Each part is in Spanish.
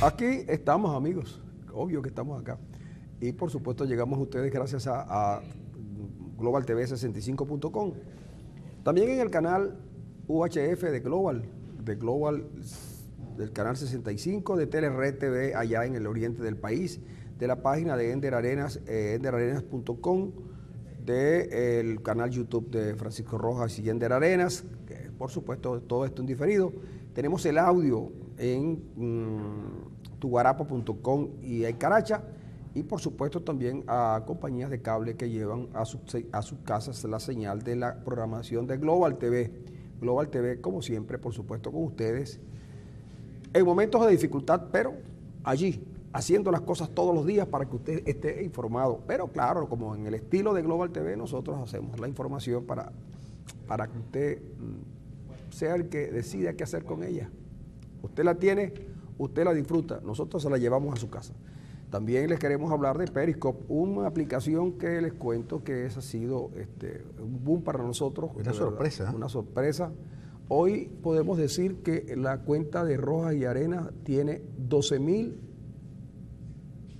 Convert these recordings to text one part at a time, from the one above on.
Aquí estamos, amigos. Obvio que estamos acá. Y por supuesto llegamos a ustedes gracias a Global TV 65.com. También en el canal UHF de Global, del canal 65, de Telered TV allá en el oriente del país, de la página de Ender Arenas, enderarenas.com, del canal YouTube de Francisco Rojas y Ender Arenas, que por supuesto todo esto en diferido. Tenemos el audio en tuguarapo.com y en Caracha, y por supuesto también a compañías de cable que llevan a sus casas la señal de la programación de Global TV. Global TV, como siempre, por supuesto, con ustedes, en momentos de dificultad, pero allí, haciendo las cosas todos los días para que usted esté informado. Pero claro, como en el estilo de Global TV, nosotros hacemos la información para que usted sea el que decida qué hacer con ella. Usted la tiene, usted la disfruta, nosotros se la llevamos a su casa. También les queremos hablar de Periscope, una aplicación que les cuento que esa ha sido un boom para nosotros. Una sorpresa. Una sorpresa. Hoy podemos decir que la cuenta de Rojas y Arenas tiene 12,000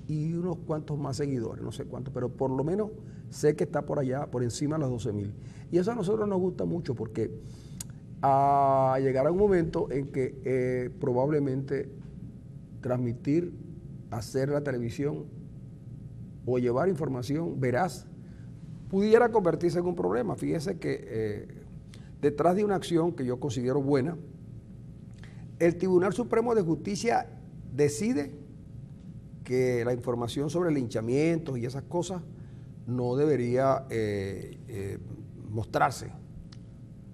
y unos cuantos más seguidores, no sé cuántos, pero por lo menos sé que está por allá, por encima de los 12,000. Y eso a nosotros nos gusta mucho porque llegará un momento en que probablemente transmitir, hacer la televisión o llevar información veraz pudiera convertirse en un problema. Fíjese que detrás de una acción que yo considero buena, el Tribunal Supremo de Justicia decide que la información sobre linchamientos y esas cosas no debería mostrarse.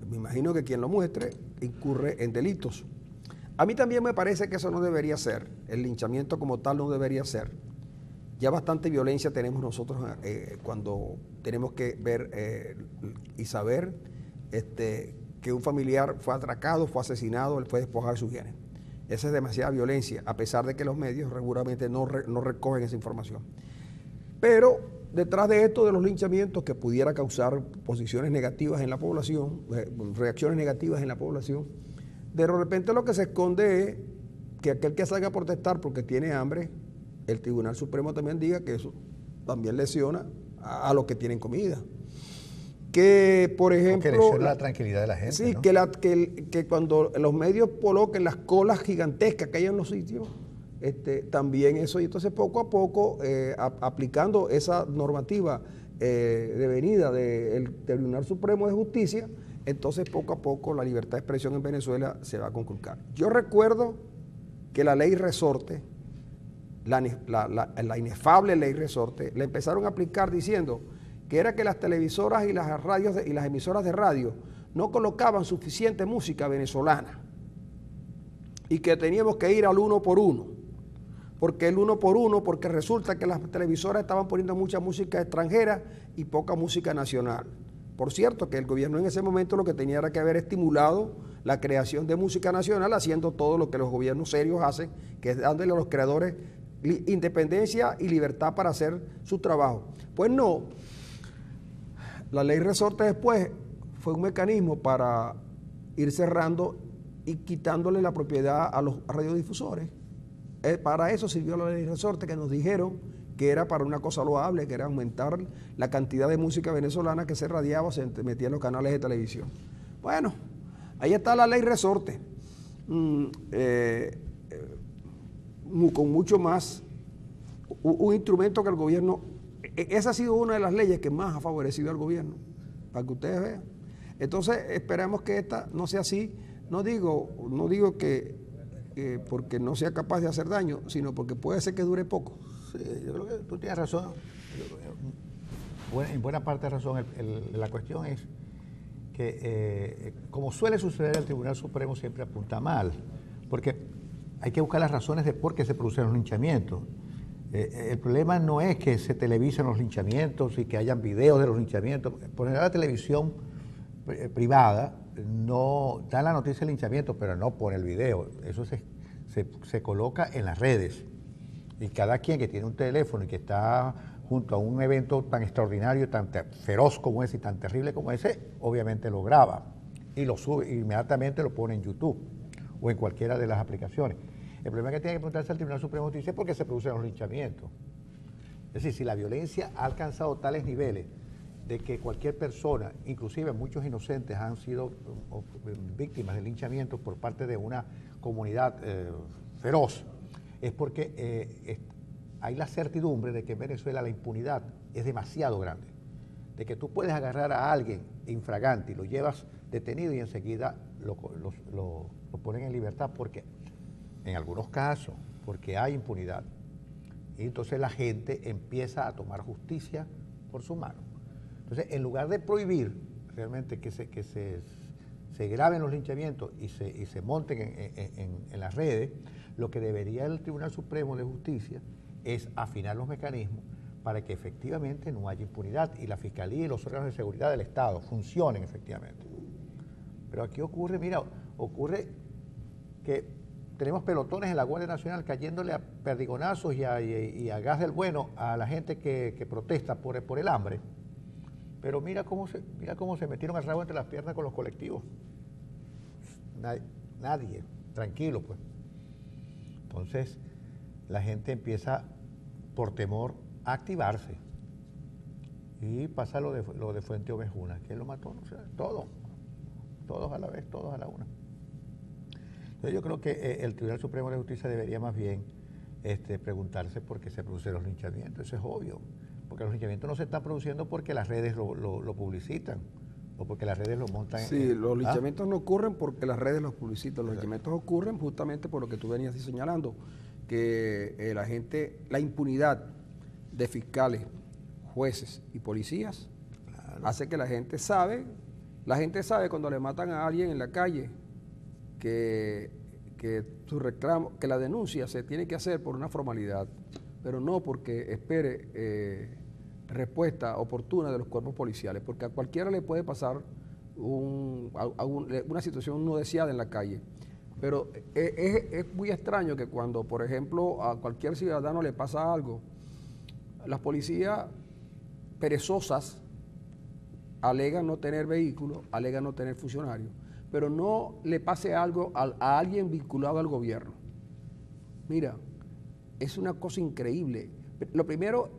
Me imagino que quien lo muestre incurre en delitos. A mí también me parece que eso no debería ser, el linchamiento como tal no debería ser. Ya bastante violencia tenemos nosotros cuando tenemos que ver y saber que un familiar fue atracado, fue asesinado, él fue despojado de sus bienes. Esa es demasiada violencia, a pesar de que los medios regularmente no recogen esa información. Pero detrás de esto de los linchamientos que pudiera causar posiciones negativas en la población, reacciones negativas en la población, de repente lo que se esconde es que aquel que salga a protestar porque tiene hambre, el Tribunal Supremo también diga que eso también lesiona a los que tienen comida. Que, por ejemplo... Que lesiona la tranquilidad de la gente, sí, ¿no? que cuando los medios coloquen las colas gigantescas que hay en los sitios, también eso, y entonces poco a poco, aplicando esa normativa devenida del Tribunal Supremo de Justicia, entonces poco a poco la libertad de expresión en Venezuela se va a conculcar. Yo recuerdo que la ley Resorte, la inefable ley Resorte, la empezaron a aplicar diciendo que era que las televisoras y las radios y las emisoras de radio no colocaban suficiente música venezolana y que teníamos que ir al uno por uno, porque resulta que las televisoras estaban poniendo mucha música extranjera y poca música nacional. Por cierto, que el gobierno en ese momento lo que tenía era que haber estimulado la creación de música nacional, haciendo todo lo que los gobiernos serios hacen, que es dándole a los creadores independencia y libertad para hacer su trabajo. Pues no, la ley Resorte después fue un mecanismo para ir cerrando y quitándole la propiedad a los radiodifusores. Para eso sirvió la ley Resorte, que nos dijeron que era para una cosa loable, que era aumentar la cantidad de música venezolana que se radiaba o se metía en los canales de televisión. Bueno, ahí está la ley Resorte, con mucho más, un instrumento que el gobierno, esa ha sido una de las leyes que más ha favorecido al gobierno, para que ustedes vean. Entonces, esperamos que esta no sea así. No digo que porque no sea capaz de hacer daño, sino porque puede ser que dure poco. Sí, yo creo que tú tienes razón. En buena parte de razón. La cuestión es que, como suele suceder, el Tribunal Supremo siempre apunta mal, porque hay que buscar las razones de por qué se producen los linchamientos. El problema no es que se televisen los linchamientos y que hayan videos de los linchamientos. Por general, la televisión privada no da la noticia del linchamiento, pero no pone el video. Eso se coloca en las redes. Y cada quien que tiene un teléfono y que está junto a un evento tan extraordinario, tan feroz como ese y tan terrible como ese, obviamente lo graba y lo sube, inmediatamente lo pone en YouTube o en cualquiera de las aplicaciones. El problema que tiene que preguntarse al Tribunal Supremo de Justicia es por qué se producen los linchamientos. Es decir, si la violencia ha alcanzado tales niveles de que cualquier persona, inclusive muchos inocentes, han sido víctimas de linchamientos por parte de una comunidad feroz, es porque hay la certidumbre de que en Venezuela la impunidad es demasiado grande, de que tú puedes agarrar a alguien infragante y lo llevas detenido y enseguida lo ponen en libertad porque, en algunos casos, porque hay impunidad. Y entonces la gente empieza a tomar justicia por su mano. Entonces, en lugar de prohibir realmente que se graben los linchamientos y se monten en las redes, lo que debería el Tribunal Supremo de Justicia es afinar los mecanismos para que efectivamente no haya impunidad y la Fiscalía y los órganos de seguridad del Estado funcionen efectivamente. Pero aquí ocurre, mira, ocurre que tenemos pelotones en la Guardia Nacional cayéndole a perdigonazos y a gas del bueno a la gente que protesta por el hambre. Pero mira cómo se metieron el rabo entre las piernas con los colectivos. Nadie, tranquilo pues. Entonces, la gente empieza, por temor, a activarse. Y pasa lo de Fuente Ovejuna, que lo mató, o sea, todos a la vez, todos a la una. Entonces yo creo que el Tribunal Supremo de Justicia debería más bien preguntarse por qué se producen los linchamientos. Eso es obvio, porque los linchamientos no se están produciendo porque las redes lo publicitan o porque las redes lo montan. Sí, los linchamientos no ocurren porque las redes los publicitan, los linchamientos ocurren justamente por lo que tú venías señalando, que la impunidad de fiscales, jueces y policías hace que la gente sabe cuando le matan a alguien en la calle que su reclamo, que la denuncia se tiene que hacer por una formalidad, pero no porque espere respuesta oportuna de los cuerpos policiales, porque a cualquiera le puede pasar una situación no deseada en la calle. Pero es muy extraño que cuando, por ejemplo, a cualquier ciudadano le pasa algo, las policías perezosas alegan no tener vehículos, alegan no tener funcionarios, pero no le pase algo a alguien vinculado al gobierno. Mira, es una cosa increíble. Lo primero,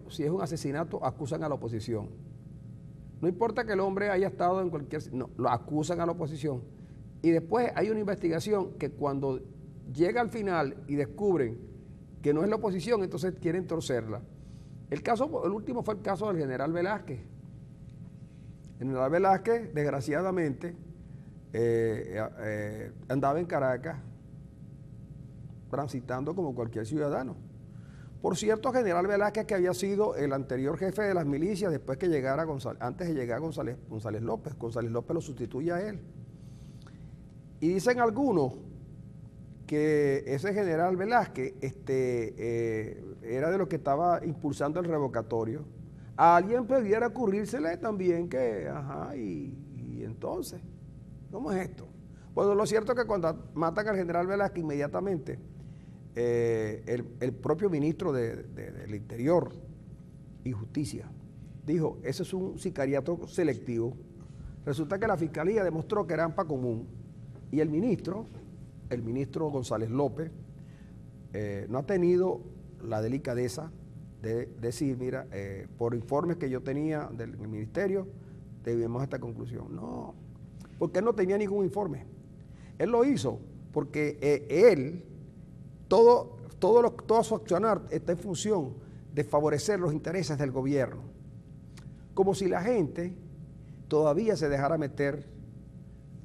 si es un asesinato, acusan a la oposición. No importa que el hombre haya estado en cualquier... No, lo acusan a la oposición. Y después hay una investigación que cuando llega al final y descubren que no es la oposición, entonces quieren torcerla. El último fue el caso del general Velázquez. El general Velázquez, desgraciadamente, andaba en Caracas transitando como cualquier ciudadano. Por cierto, general Velázquez, que había sido el anterior jefe de las milicias después que llegara antes de llegar González López. González López lo sustituye a él. Y dicen algunos que ese general Velázquez era de los que estaba impulsando el revocatorio. A alguien pudiera ocurrírsele también que, y entonces, ¿cómo es esto? Bueno, lo cierto es que cuando matan al general Velázquez inmediatamente, el propio ministro del Interior y Justicia dijo, ese es un sicariato selectivo. Resulta que la Fiscalía demostró que era AMPA común y el ministro González López no ha tenido la delicadeza de decir, mira, por informes que yo tenía del ministerio, debemos a esta conclusión. No, porque él no tenía ningún informe. Él lo hizo porque él, todo su accionar está en función de favorecer los intereses del gobierno. Como si la gente todavía se dejara meter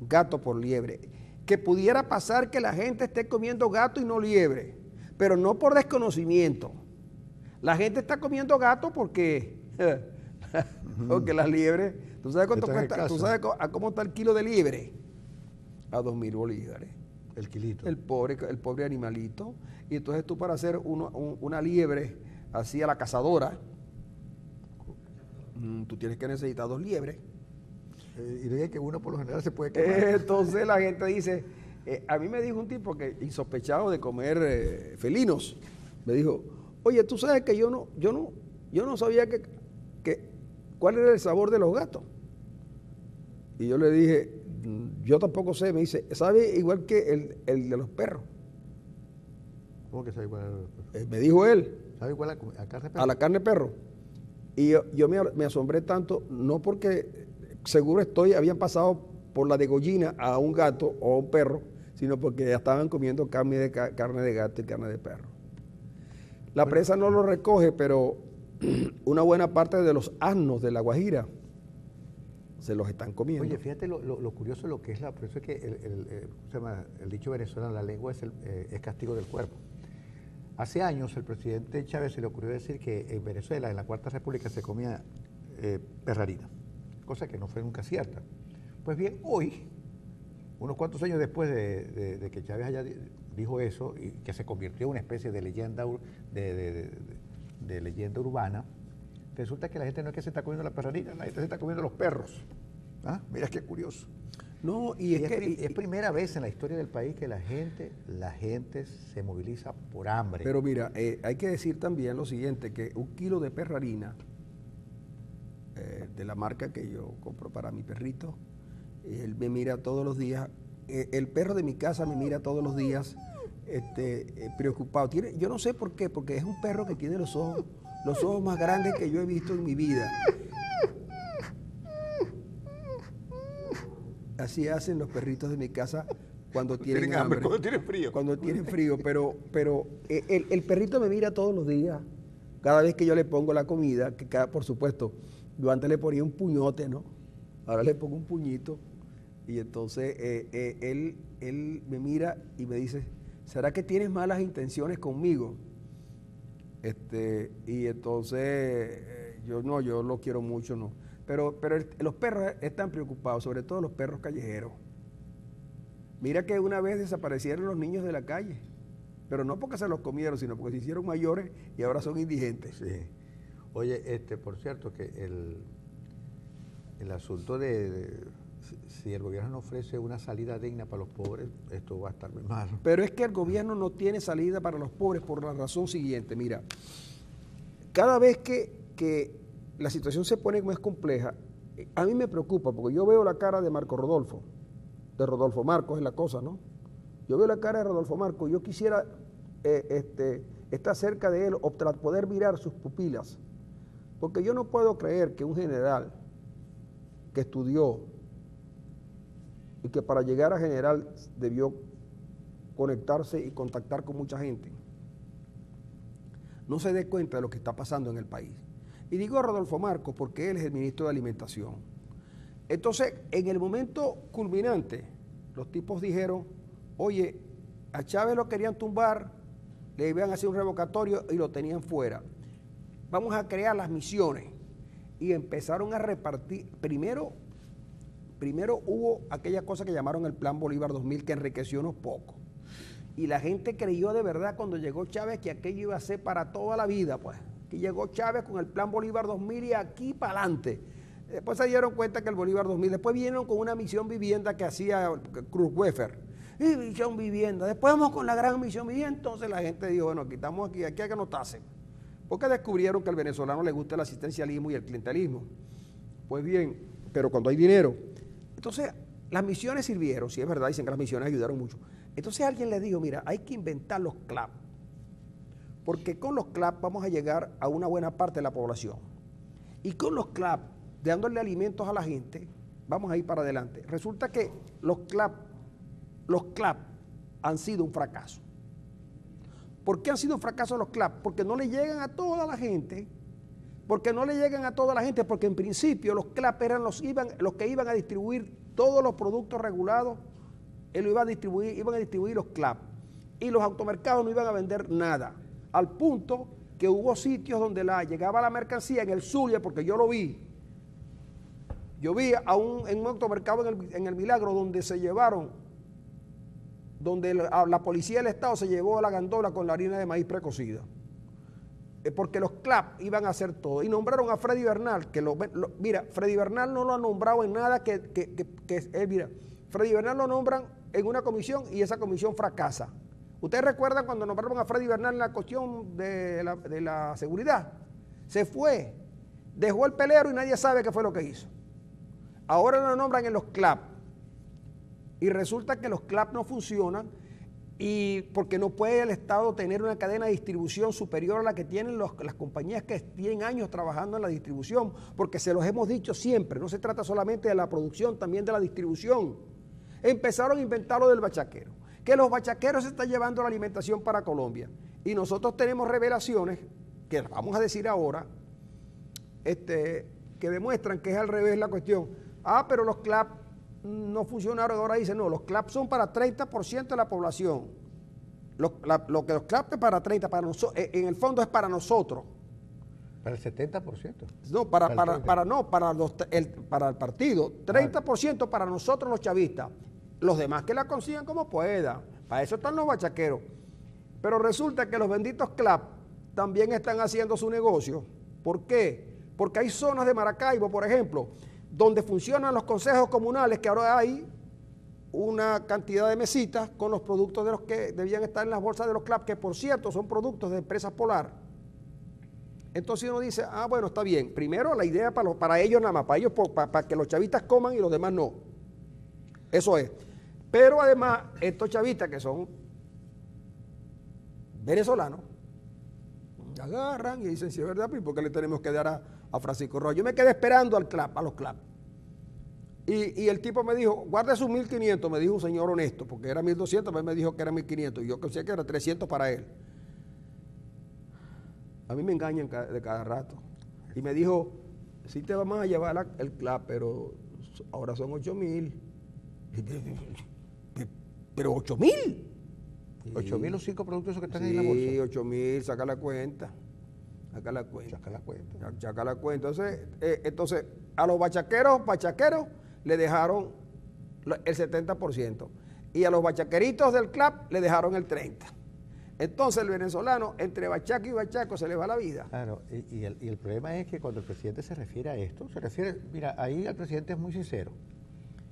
gato por liebre. Que pudiera pasar que la gente esté comiendo gato y no liebre, pero no por desconocimiento. La gente está comiendo gato porque la liebre, ¿tú sabes cuánto cuesta? ¿Tú sabes cómo está el kilo de liebre? A 2.000 bolívares. El kilito. El pobre animalito. Y entonces tú para hacer una liebre así a la cazadora, tú tienes que necesitar 2 liebres. Y dije que uno por lo general se puede quemar. Entonces la gente dice, a mí me dijo un tipo que insospechado de comer felinos, me dijo, oye, tú sabes que yo no sabía cuál era el sabor de los gatos. Y yo le dije, yo tampoco sé. Me dice, ¿sabe igual que el de los perros? ¿Cómo que sabe igual? Me dijo él. ¿Sabe igual a carne de perro? A la carne de perro. Y yo me asombré tanto, no porque seguro habían pasado por la degollina a un gato o a un perro, sino porque ya estaban comiendo carne de gato y carne de perro. La presa no lo recoge, pero una buena parte de los asnos de La Guajira se los están comiendo. Oye, fíjate lo curioso de lo que es por eso es que el dicho venezolano, la lengua es castigo del cuerpo. Hace años el presidente Chávez se le ocurrió decir que en Venezuela, en la Cuarta República, se comía perrarina, cosa que no fue nunca cierta. Pues bien, hoy, unos cuantos años después de que Chávez dijo eso, y que se convirtió en una especie de leyenda, de leyenda urbana, resulta que la gente no es que se está comiendo la perrarina, la gente se está comiendo los perros. ¿Ah? Mira qué curioso. No, es primera vez en la historia del país que la gente se moviliza por hambre. Pero mira, hay que decir también lo siguiente, que 1 kilo de perrarina, de la marca que yo compro para mi perrito, él me mira todos los días, el perro de mi casa me mira todos los días preocupado. Yo no sé por qué, porque es un perro que tiene los ojos más grandes que yo he visto en mi vida. Así hacen los perritos de mi casa cuando tienen hambre. Cuando tienen frío. Cuando tienen frío, pero el perrito me mira todos los días, cada vez que yo le pongo la comida, por supuesto, yo antes le ponía un puñote, ¿no? Ahora le pongo un puñito, y entonces él me mira y me dice, ¿será que tienes malas intenciones conmigo? Y entonces yo lo quiero mucho, ¿no? Pero los perros están preocupados, sobre todo los perros callejeros. Mira que una vez desaparecieron los niños de la calle, pero no porque se los comieron, sino porque se hicieron mayores y ahora son indigentes. Sí. Oye, por cierto, que el asunto si el gobierno no ofrece una salida digna para los pobres, esto va a estar muy mal. Pero es que el gobierno no tiene salida para los pobres por la razón siguiente. Mira, cada vez que la situación se pone más compleja, a mí me preocupa, porque yo veo la cara de Marco Rodolfo, de Rodolfo Marcos es la cosa, ¿no? Yo veo la cara de Rodolfo Marcos, yo quisiera estar cerca de él o poder mirar sus pupilas, porque yo no puedo creer que un general que estudió y que para llegar a general debió conectarse y contactar con mucha gente, no se dé cuenta de lo que está pasando en el país. Y digo a Rodolfo Marcos porque él es el ministro de Alimentación. Entonces, en el momento culminante, los tipos dijeron, oye, a Chávez lo querían tumbar, le iban a hacer un revocatorio y lo tenían fuera. Vamos a crear las misiones. Y empezaron a repartir, primero hubo aquella cosa que llamaron el Plan Bolívar 2000, que enriqueció unos pocos. Y la gente creyó de verdad cuando llegó Chávez que aquello iba a ser para toda la vida, pues. Que llegó Chávez con el Plan Bolívar 2000 y aquí para adelante. Después se dieron cuenta que el Bolívar 2000, después vinieron con una misión vivienda que hacía Cruz-Wefer. Y misión vivienda. Después vamos con la gran misión vivienda. Entonces la gente dijo, bueno, aquí hay que anotarse. Porque descubrieron que al venezolano le gusta el asistencialismo y el clientelismo. Pues bien, pero cuando hay dinero. Entonces, las misiones sirvieron, sí es verdad, dicen que las misiones ayudaron mucho. Entonces alguien le dijo, mira, hay que inventar los CLAP, porque con los CLAP vamos a llegar a una buena parte de la población. Y con los CLAP, dándole alimentos a la gente, vamos a ir para adelante. Resulta que los CLAP han sido un fracaso. ¿Por qué han sido un fracaso los CLAP? Porque no le llegan a toda la gente. Porque en principio los CLAP eran los que iban a distribuir todos los productos regulados, iban a distribuir los CLAP. Y los automercados no iban a vender nada. Al punto que hubo sitios donde llegaba la mercancía en el Zulia, porque yo lo vi. Yo vi en un automercado en el Milagro donde se llevaron, donde la policía del Estado se llevó la gandola con la harina de maíz precocida. Porque los CLAP iban a hacer todo. Y nombraron a Freddy Bernal, mira, Freddy Bernal no lo ha nombrado en nada mira, Freddy Bernal lo nombran en una comisión y esa comisión fracasa. ¿Ustedes recuerdan cuando nombraron a Freddy Bernal en la cuestión de la seguridad? Se fue, dejó el pelero y nadie sabe qué fue lo que hizo. Ahora lo nombran en los CLAP. Y resulta que los CLAP no funcionan y porque no puede el Estado tener una cadena de distribución superior a la que tienen las compañías que tienen años trabajando en la distribución, porque se los hemos dicho siempre, no se trata solamente de la producción, también de la distribución. Empezaron a inventar lo del bachaquero, que los bachaqueros se están llevando la alimentación para Colombia, y nosotros tenemos revelaciones, que las vamos a decir ahora, que demuestran que es al revés la cuestión. Pero los CLAP no funcionaron, ahora dicen, no, los CLAP son para 30% de la población. Lo que los CLAP es para 30%, en el fondo es para nosotros. Para el 70%. No, para el partido. 30% para nosotros los chavistas. Los demás que la consigan como puedan. Para eso están los bachaqueros. Pero resulta que los benditos CLAP también están haciendo su negocio. ¿Por qué? Porque hay zonas de Maracaibo, por ejemplo, donde funcionan los consejos comunales, que ahora hay una cantidad de mesitas con los productos de los que debían estar en las bolsas de los CLAP, que por cierto son productos de empresas Polar. Entonces uno dice, bueno, está bien. Primero la idea para ellos nada más, para que los chavistas coman y los demás no. Eso es. Pero además, estos chavistas que son venezolanos, agarran y dicen, si es verdad, ¿por qué le tenemos que dar a Francisco Rojas? Yo me quedé esperando a los CLAP. Y el tipo me dijo, guarde sus 1.500, me dijo un señor honesto, porque era 1.200, pero él me dijo que era 1.500, y yo pensé que era 300 para él. A mí me engañan de cada rato. Y me dijo, sí te vamos a llevar el CLAP, pero ahora son 8.000. Pero 8.000. 8.000 los 5 productos esos que están ahí en la bolsa. Sí, 8.000, saca la cuenta. Saca la cuenta. Entonces, a los bachaqueros le dejaron el 70%. Y a los bachaqueritos del CLAP le dejaron el 30%. Entonces el venezolano, entre bachaco y bachaco, se le va la vida. Claro, y el problema es que cuando el presidente se refiere a esto, mira, ahí el presidente es muy sincero.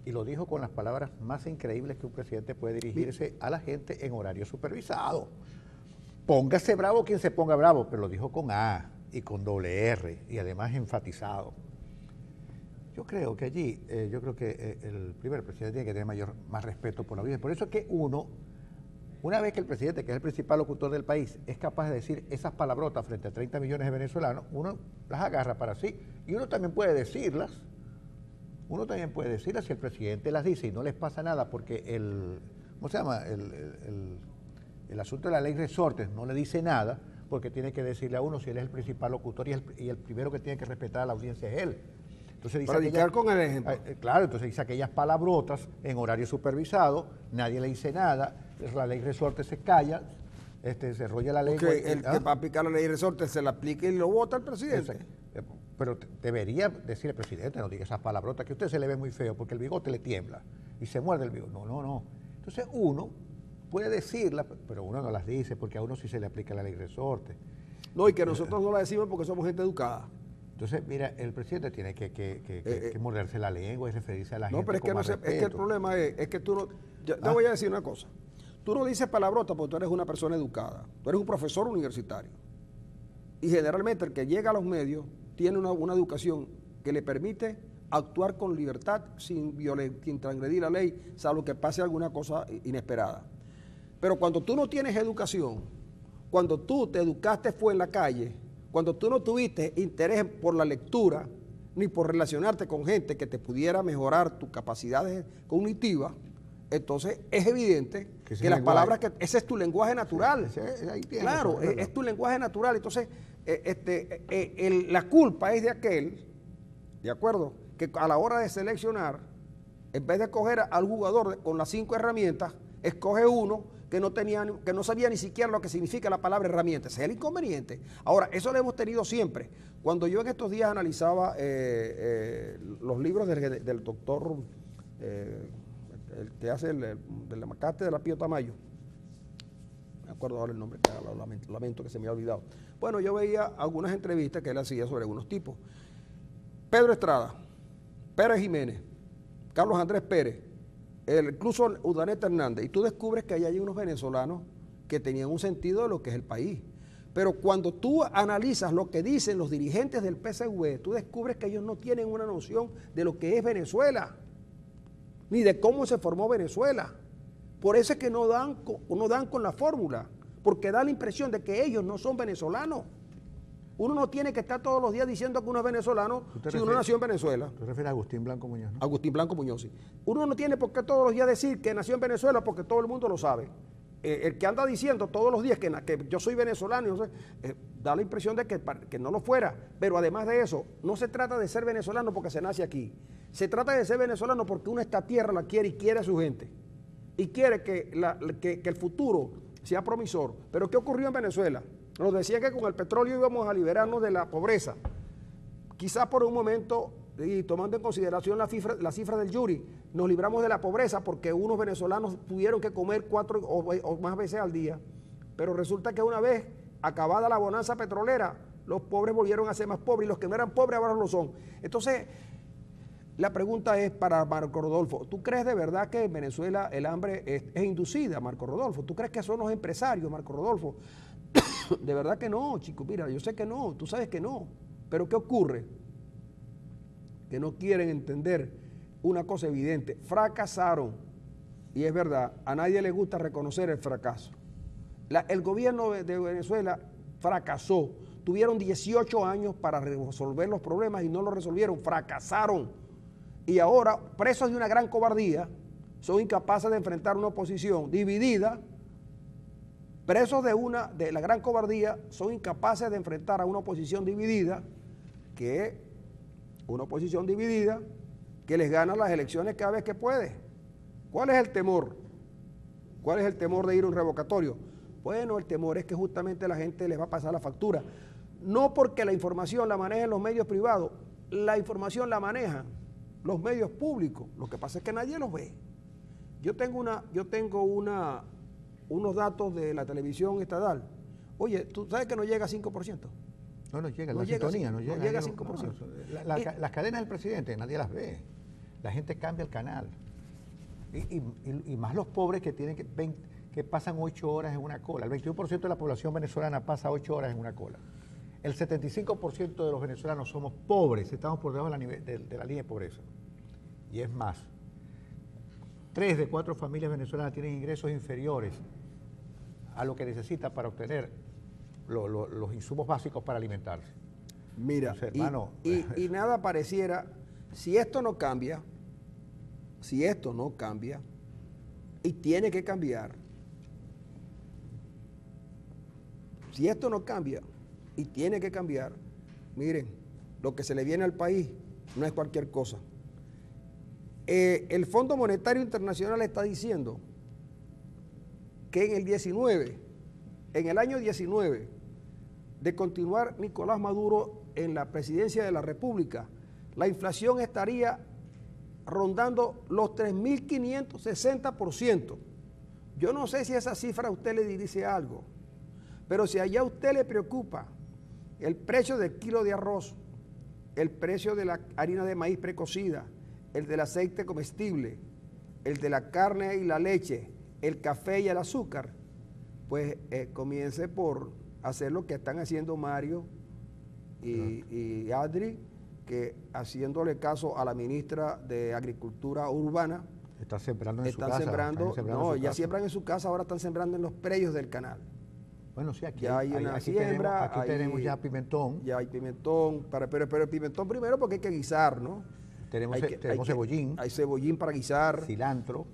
Y lo dijo con las palabras más increíbles que un presidente puede dirigirse a la gente en horario supervisado. Póngase bravo quien se ponga bravo, pero lo dijo con A y con doble R y además enfatizado. Yo creo que allí, el presidente tiene que tener más respeto por la vida. Por eso es que una vez que el presidente, que es el principal locutor del país, es capaz de decir esas palabrotas frente a 30 millones de venezolanos, uno las agarra para sí y uno también puede decirlas. Si el presidente las dice y no les pasa nada porque el asunto de la ley Resortes no le dice nada, porque tiene que decirle a uno si él es el principal locutor y el primero que tiene que respetar a la audiencia es él. Entonces dice con el ejemplo. Claro, entonces dice aquellas palabrotas en horario supervisado, nadie le dice nada, la ley Resortes se calla, se enrolla la ley. Que va a aplicar la ley Resortes se la aplica y lo vota el presidente. Pero debería decir el presidente, no diga esas palabrotas, que a usted se le ve muy feo porque el bigote le tiembla y se muerde el bigote. No. Entonces uno puede decirlas, pero uno no las dice porque a uno sí se le aplica la ley Resorte. No, y que nosotros no la decimos porque somos gente educada. Entonces, mira, el presidente tiene que morderse la lengua y referirse a la gente. No, pero es que el problema es que tú no. Te voy a decir una cosa. Tú no dices palabrota porque tú eres una persona educada. Tú eres un profesor universitario. Y generalmente el que llega a los medios tiene una educación que le permite actuar con libertad sin transgredir la ley, salvo que pase alguna cosa inesperada. Pero cuando tú no tienes educación, cuando tú te educaste fue en la calle, cuando tú no tuviste interés por la lectura, ni por relacionarte con gente que te pudiera mejorar tus capacidades cognitivas, entonces es evidente que las palabras, ese es tu lenguaje natural. Claro, es tu lenguaje natural. Entonces, la culpa es de aquel, ¿de acuerdo?, que a la hora de seleccionar, en vez de escoger al jugador con las 5 herramientas, escoge uno que no sabía ni siquiera lo que significa la palabra herramienta. Ese es el inconveniente. Ahora, eso lo hemos tenido siempre. Cuando yo en estos días analizaba los libros del doctor, el que hace de la Macate de la Pío Tamayo, me acuerdo ahora el nombre, lamento que se me ha olvidado. Bueno, yo veía algunas entrevistas que él hacía sobre algunos tipos. Pedro Estrada, Pérez Jiménez, Carlos Andrés Pérez, incluso Urdaneta Hernández, y tú descubres que ahí hay unos venezolanos que tenían un sentido de lo que es el país. Pero cuando tú analizas lo que dicen los dirigentes del PSV, tú descubres que ellos no tienen una noción de lo que es Venezuela, ni de cómo se formó Venezuela. Por eso es que no dan con la fórmula, porque da la impresión de que ellos no son venezolanos. Uno no tiene que estar todos los días diciendo que uno es venezolano si uno nació en Venezuela. ¿Te refieres a Agustín Blanco Muñoz, no? Agustín Blanco Muñoz, sí. Uno no tiene por qué todos los días decir que nació en Venezuela porque todo el mundo lo sabe. El que anda diciendo todos los días que yo soy venezolano, da la impresión de que no lo fuera. Pero además de eso, no se trata de ser venezolano porque se nace aquí. Se trata de ser venezolano porque uno esta tierra la quiere y quiere a su gente. Y quiere que el futuro sea promisor. Pero ¿qué ocurrió en Venezuela? Nos decían que con el petróleo íbamos a liberarnos de la pobreza. Quizás por un momento, y tomando en consideración la cifra del Yuri, nos libramos de la pobreza porque unos venezolanos tuvieron que comer 4 o más veces al día. Pero resulta que una vez acabada la bonanza petrolera, los pobres volvieron a ser más pobres y los que no eran pobres ahora lo son. Entonces, la pregunta es para Marco Rodolfo, ¿tú crees de verdad que en Venezuela el hambre es inducida, Marco Rodolfo? ¿Tú crees que son los empresarios, Marco Rodolfo? De verdad que no, chico, mira, yo sé que no, tú sabes que no, pero ¿qué ocurre? Que no quieren entender una cosa evidente, fracasaron, y es verdad, a nadie le gusta reconocer el fracaso. El gobierno de Venezuela fracasó, tuvieron 18 años para resolver los problemas y no lo resolvieron, fracasaron, y ahora, presos de una gran cobardía, son incapaces de enfrentar una oposición dividida. Presos de la gran cobardía son incapaces de enfrentar a una oposición dividida, que les gana las elecciones cada vez que puede. ¿Cuál es el temor? ¿Cuál es el temor de ir a un revocatorio? Bueno, el temor es que justamente la gente les va a pasar la factura. No porque la información la manejen los medios privados, la información la manejan los medios públicos. Lo que pasa es que nadie los ve. Yo tengo unos datos de la televisión estatal. Oye, ¿tú sabes que no llega a 5%? No llega, no la llega, sintonía no llega a 5%. Las cadenas del presidente, nadie las ve. La gente cambia el canal. Y más los pobres que tienen que pasan 8 horas en una cola. El 21% de la población venezolana pasa 8 horas en una cola. El 75% de los venezolanos somos pobres, estamos por debajo de la línea de pobreza. Y es más, 3 de 4 familias venezolanas tienen ingresos inferiores a lo que necesita para obtener los insumos básicos para alimentarse. Mira, entonces, hermano, y nada pareciera, si esto no cambia, y tiene que cambiar, si esto no cambia y tiene que cambiar, miren, lo que se le viene al país no es cualquier cosa. El Fondo Monetario Internacional está diciendo que en el año 19, de continuar Nicolás Maduro en la presidencia de la República, la inflación estaría rondando los 3.560%. Yo no sé si esa cifra a usted le dice algo, pero si allá a usted le preocupa el precio del kilo de arroz, el precio de la harina de maíz precocida, el del aceite comestible, el de la carne y la leche, el café y el azúcar, pues comience por hacer lo que están haciendo Mario y Adri, que haciéndole caso a la ministra de Agricultura Urbana, están sembrando en su casa. Ya siembran en su casa, ahora están sembrando en los predios del canal. Bueno, sí, aquí ya hay una siembra. Aquí tenemos ya pimentón. Ya hay pimentón, pero el pimentón primero porque hay que guisar, ¿no? Tenemos cebollín. Hay cebollín para guisar. Cilantro.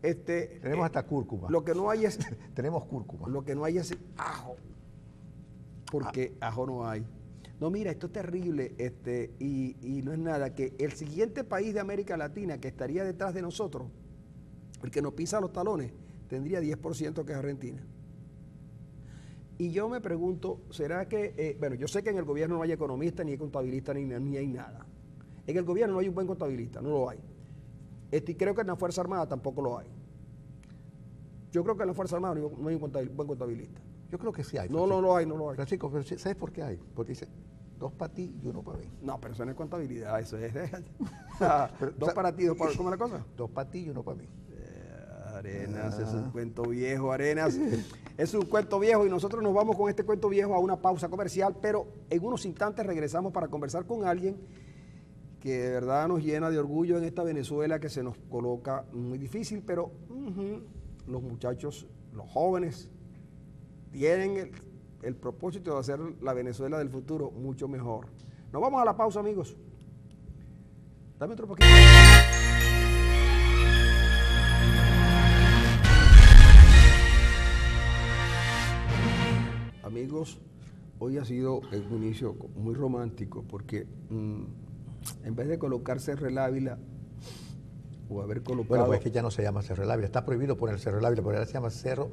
Tenemos hasta cúrcuma. Lo que no hay es... Tenemos cúrcuma. Lo que no hay es ajo. Porque ajo no hay. No, mira, esto es terrible, y no es nada, que el siguiente país de América Latina que estaría detrás de nosotros, el que nos pisa los talones, tendría 10% que es Argentina. Y yo me pregunto, ¿será que, bueno, yo sé que en el gobierno no hay economista, ni hay contabilista, ni hay nada. En el gobierno no hay un buen contabilista, no lo hay. Y creo que en la Fuerza Armada tampoco lo hay. Yo creo que en la Fuerza Armada no hay un buen contabilista. Yo creo que sí hay. No lo hay. Francisco, pero ¿sabes por qué hay? Porque dice, 2 para ti y 1 para mí. No, pero eso no es contabilidad, eso es... 2 para ti, 2 para... ¿Cómo es la cosa? 2 para ti y 1 para mí. Arenas, es un cuento viejo, Arenas. Es un cuento viejo y nosotros nos vamos con este cuento viejo a una pausa comercial, pero en unos instantes regresamos para conversar con alguien que de verdad nos llena de orgullo en esta Venezuela que se nos coloca muy difícil, pero los muchachos, los jóvenes, tienen el propósito de hacer la Venezuela del futuro mucho mejor. Nos vamos a la pausa, amigos. Dame otro poquito. Amigos, hoy ha sido un inicio muy romántico porque en vez de colocar Cerro El Ávila o haber colocado... Bueno, pues es que ya no se llama Cerro El Ávila, está prohibido poner Cerro El Ávila, porque ahora se llama Cerro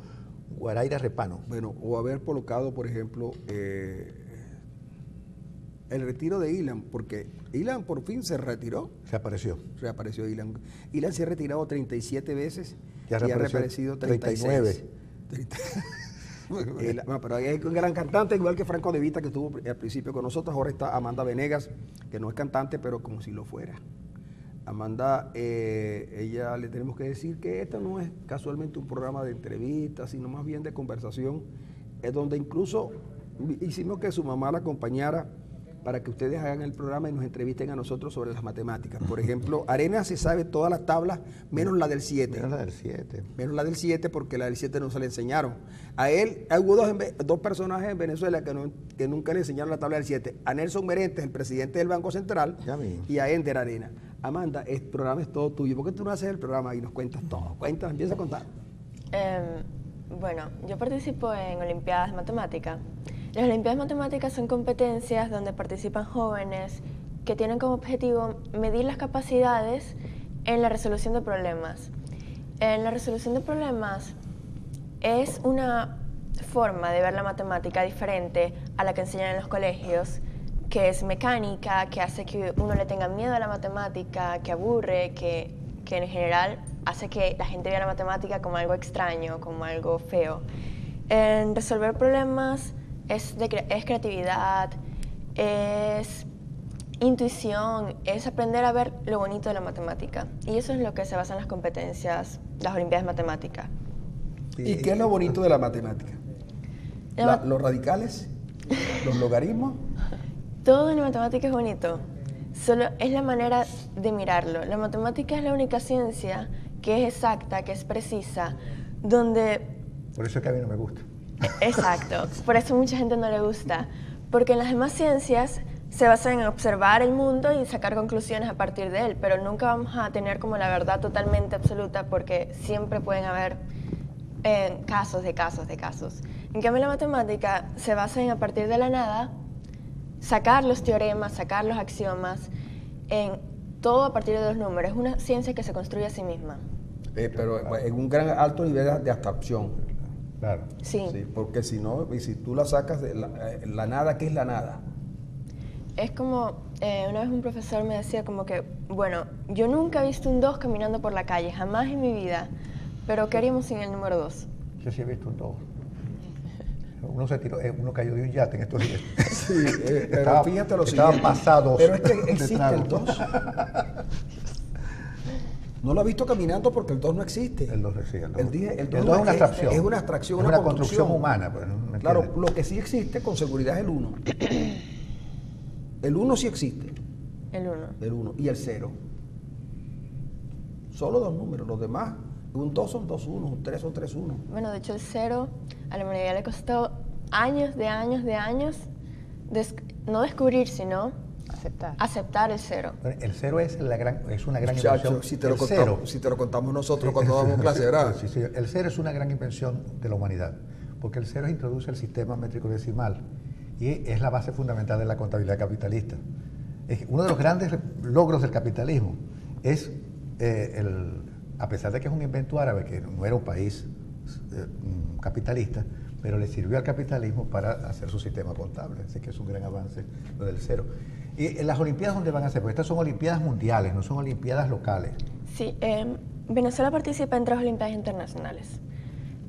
Guaraíra Repano. Bueno, o haber colocado, por ejemplo, el retiro de Ilan, porque Ilan por fin se retiró. Reapareció Ilan. Ilan se ha retirado 37 veces y ha reaparecido 36. 39. No, pero hay un gran cantante, igual que Franco De Vita, que estuvo al principio con nosotros. Ahora está Amanda Venegas, que no es cantante, pero como si lo fuera. Amanda, ella le tenemos que decir que esto no es casualmente un programa de entrevistas, sino más bien de conversación, es donde incluso hicimos que su mamá la acompañara para que ustedes hagan el programa y nos entrevisten a nosotros sobre las matemáticas. Por ejemplo, Arena se sabe todas las tablas, menos la del 7. Menos la del 7. Menos la del 7, porque la del 7 no se le enseñaron. A él, hubo dos personajes en Venezuela que nunca le enseñaron la tabla del 7. A Nelson Merentes, el presidente del Banco Central, y a Ender Arena. Amanda, el programa es todo tuyo. ¿Por qué tú no haces el programa y nos cuentas todo? Cuéntanos, empieza a contar. Bueno, yo participo en Olimpiadas de Matemática. Las Olimpiadas de Matemáticas son competencias donde participan jóvenes que tienen como objetivo medir las capacidades en la resolución de problemas. En la resolución de problemas es una forma de ver la matemática diferente a la que enseñan en los colegios, que es mecánica, que hace que uno le tenga miedo a la matemática, que aburre, que en general hace que la gente vea la matemática como algo extraño, como algo feo. En resolver problemas es creatividad, es intuición, es aprender a ver lo bonito de la matemática. Y eso es lo que se basa en las competencias, las Olimpiadas de Matemática. ¿Y qué es lo bonito de la matemática? ¿Los radicales? ¿Los logaritmos? Todo en la matemática es bonito, solo es la manera de mirarlo. La matemática es la única ciencia que es exacta, que es precisa, donde... Por eso es que a mí no me gusta. Exacto, por eso mucha gente no le gusta, porque en las demás ciencias se basan en observar el mundo y sacar conclusiones a partir de él, pero nunca vamos a tener como la verdad totalmente absoluta, porque siempre pueden haber casos de casos de casos. En cambio, la matemática se basa en, a partir de la nada, sacar los teoremas, sacar los axiomas, en todo a partir de los números. Es una ciencia que se construye a sí misma. Pero en un gran alto nivel de abstracción. Claro. Sí. Porque si no, y si tú la sacas de la nada, ¿qué es la nada? Es como, una vez un profesor me decía como que, bueno, yo nunca he visto un 2 caminando por la calle, jamás en mi vida, pero ¿qué haríamos sin el número 2? Yo sí he visto un 2. Uno se tiró, uno cayó de un yate en estos días. Sí, pero fíjate lo siguiente. Estaban pasados. Pero es que existe el 2. No lo ha visto caminando porque el 2 no existe. El 2 sí, el 2 es una abstracción. Es una abstracción, es una construcción humana. Pues, ¿no? Claro, lo que sí existe con seguridad es el 1. El 1 sí existe. El 1. El 1 y el 0. Solo dos números, los demás, un 2 son 2 unos, un 3 son 3 unos. Bueno, de hecho el 0 a la humanidad le costó años, no descubrir, sino aceptar el 0. El 0 es una gran invención. Si te lo contamos nosotros cuando damos clase, ¿verdad? Sí, el 0 es una gran invención de la humanidad, porque el 0 introduce el sistema métrico decimal y es la base fundamental de la contabilidad capitalista. Uno de los grandes logros del capitalismo es, a pesar de que es un invento árabe, que no era un país capitalista, pero le sirvió al capitalismo para hacer su sistema contable. Así que es un gran avance lo del 0. ¿Y en las Olimpiadas dónde van a ser? Porque estas son Olimpiadas mundiales, no son Olimpiadas locales. Sí, Venezuela participa en 3 Olimpiadas internacionales.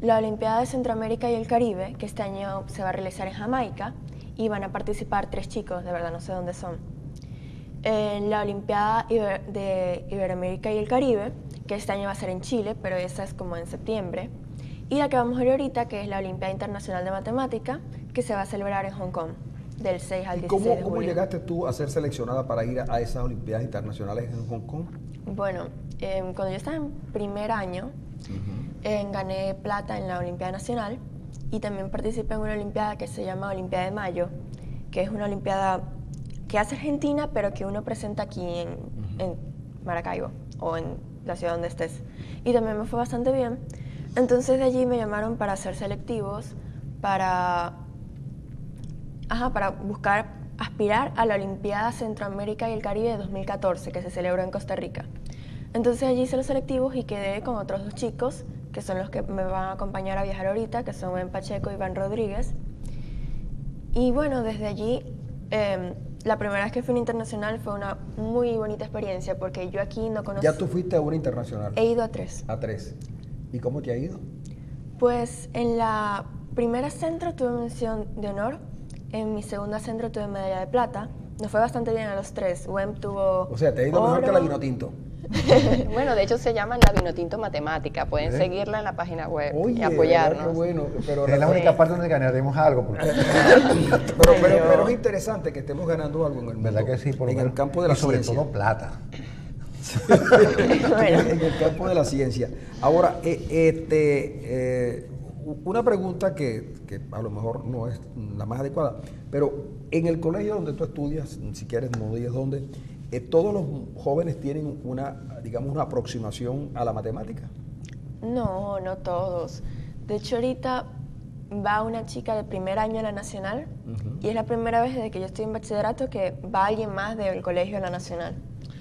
La Olimpiada de Centroamérica y el Caribe, que este año se va a realizar en Jamaica, y van a participar 3 chicos, de verdad no sé dónde son. La Olimpiada de Iberoamérica y el Caribe, que este año va a ser en Chile, pero esa es como en septiembre. Y la que vamos a ver ahorita, que es la Olimpiada Internacional de Matemática, que se va a celebrar en Hong Kong, del 6 al 16 de julio. ¿Cómo llegaste tú a ser seleccionada para ir a esas Olimpiadas Internacionales en Hong Kong? Bueno, cuando yo estaba en primer año, gané plata en la Olimpiada Nacional y también participé en una Olimpiada que se llama Olimpiada de Mayo, que es una Olimpiada que hace Argentina, pero que uno presenta aquí en Maracaibo o en la ciudad donde estés. Y también me fue bastante bien. Entonces de allí me llamaron para hacer selectivos, para buscar aspirar a la Olimpiada Centroamérica y el Caribe de 2014, que se celebró en Costa Rica. Entonces allí hice los selectivos y quedé con otros 2 chicos, que son los que me van a acompañar a viajar ahorita, que son Ben Pacheco y Iván Rodríguez. Y bueno, desde allí, la primera vez que fui a una internacional fue una muy bonita experiencia, porque yo aquí no conozco... ¿Ya tú fuiste a una internacional? He ido a 3. A 3. ¿Y cómo te ha ido? Pues en la primera centro tuve mención de honor, en mi segunda centro tuve medalla de plata. Nos fue bastante bien a los 3. WEM tuvo O sea, te ha ido mejor que la Vinotinto. Bueno, de hecho se llama la Vinotinto Matemática. Pueden seguirla en la página web y apoyarnos. Qué bueno, pero Es la única parte donde ganaremos algo. Porque... pero es interesante que estemos ganando algo en el mundo. ¿Verdad que sí? En el campo de la sobre ciencia. todo plata. En el campo de la ciencia. Ahora, una pregunta que a lo mejor no es la más adecuada, pero en el colegio donde tú estudias, si quieres no digas dónde, ¿todos los jóvenes tienen una aproximación a la matemática? No, no todos. De hecho, ahorita va una chica de primer año a la Nacional y es la primera vez desde que yo estoy en bachillerato que va alguien más del colegio a la Nacional.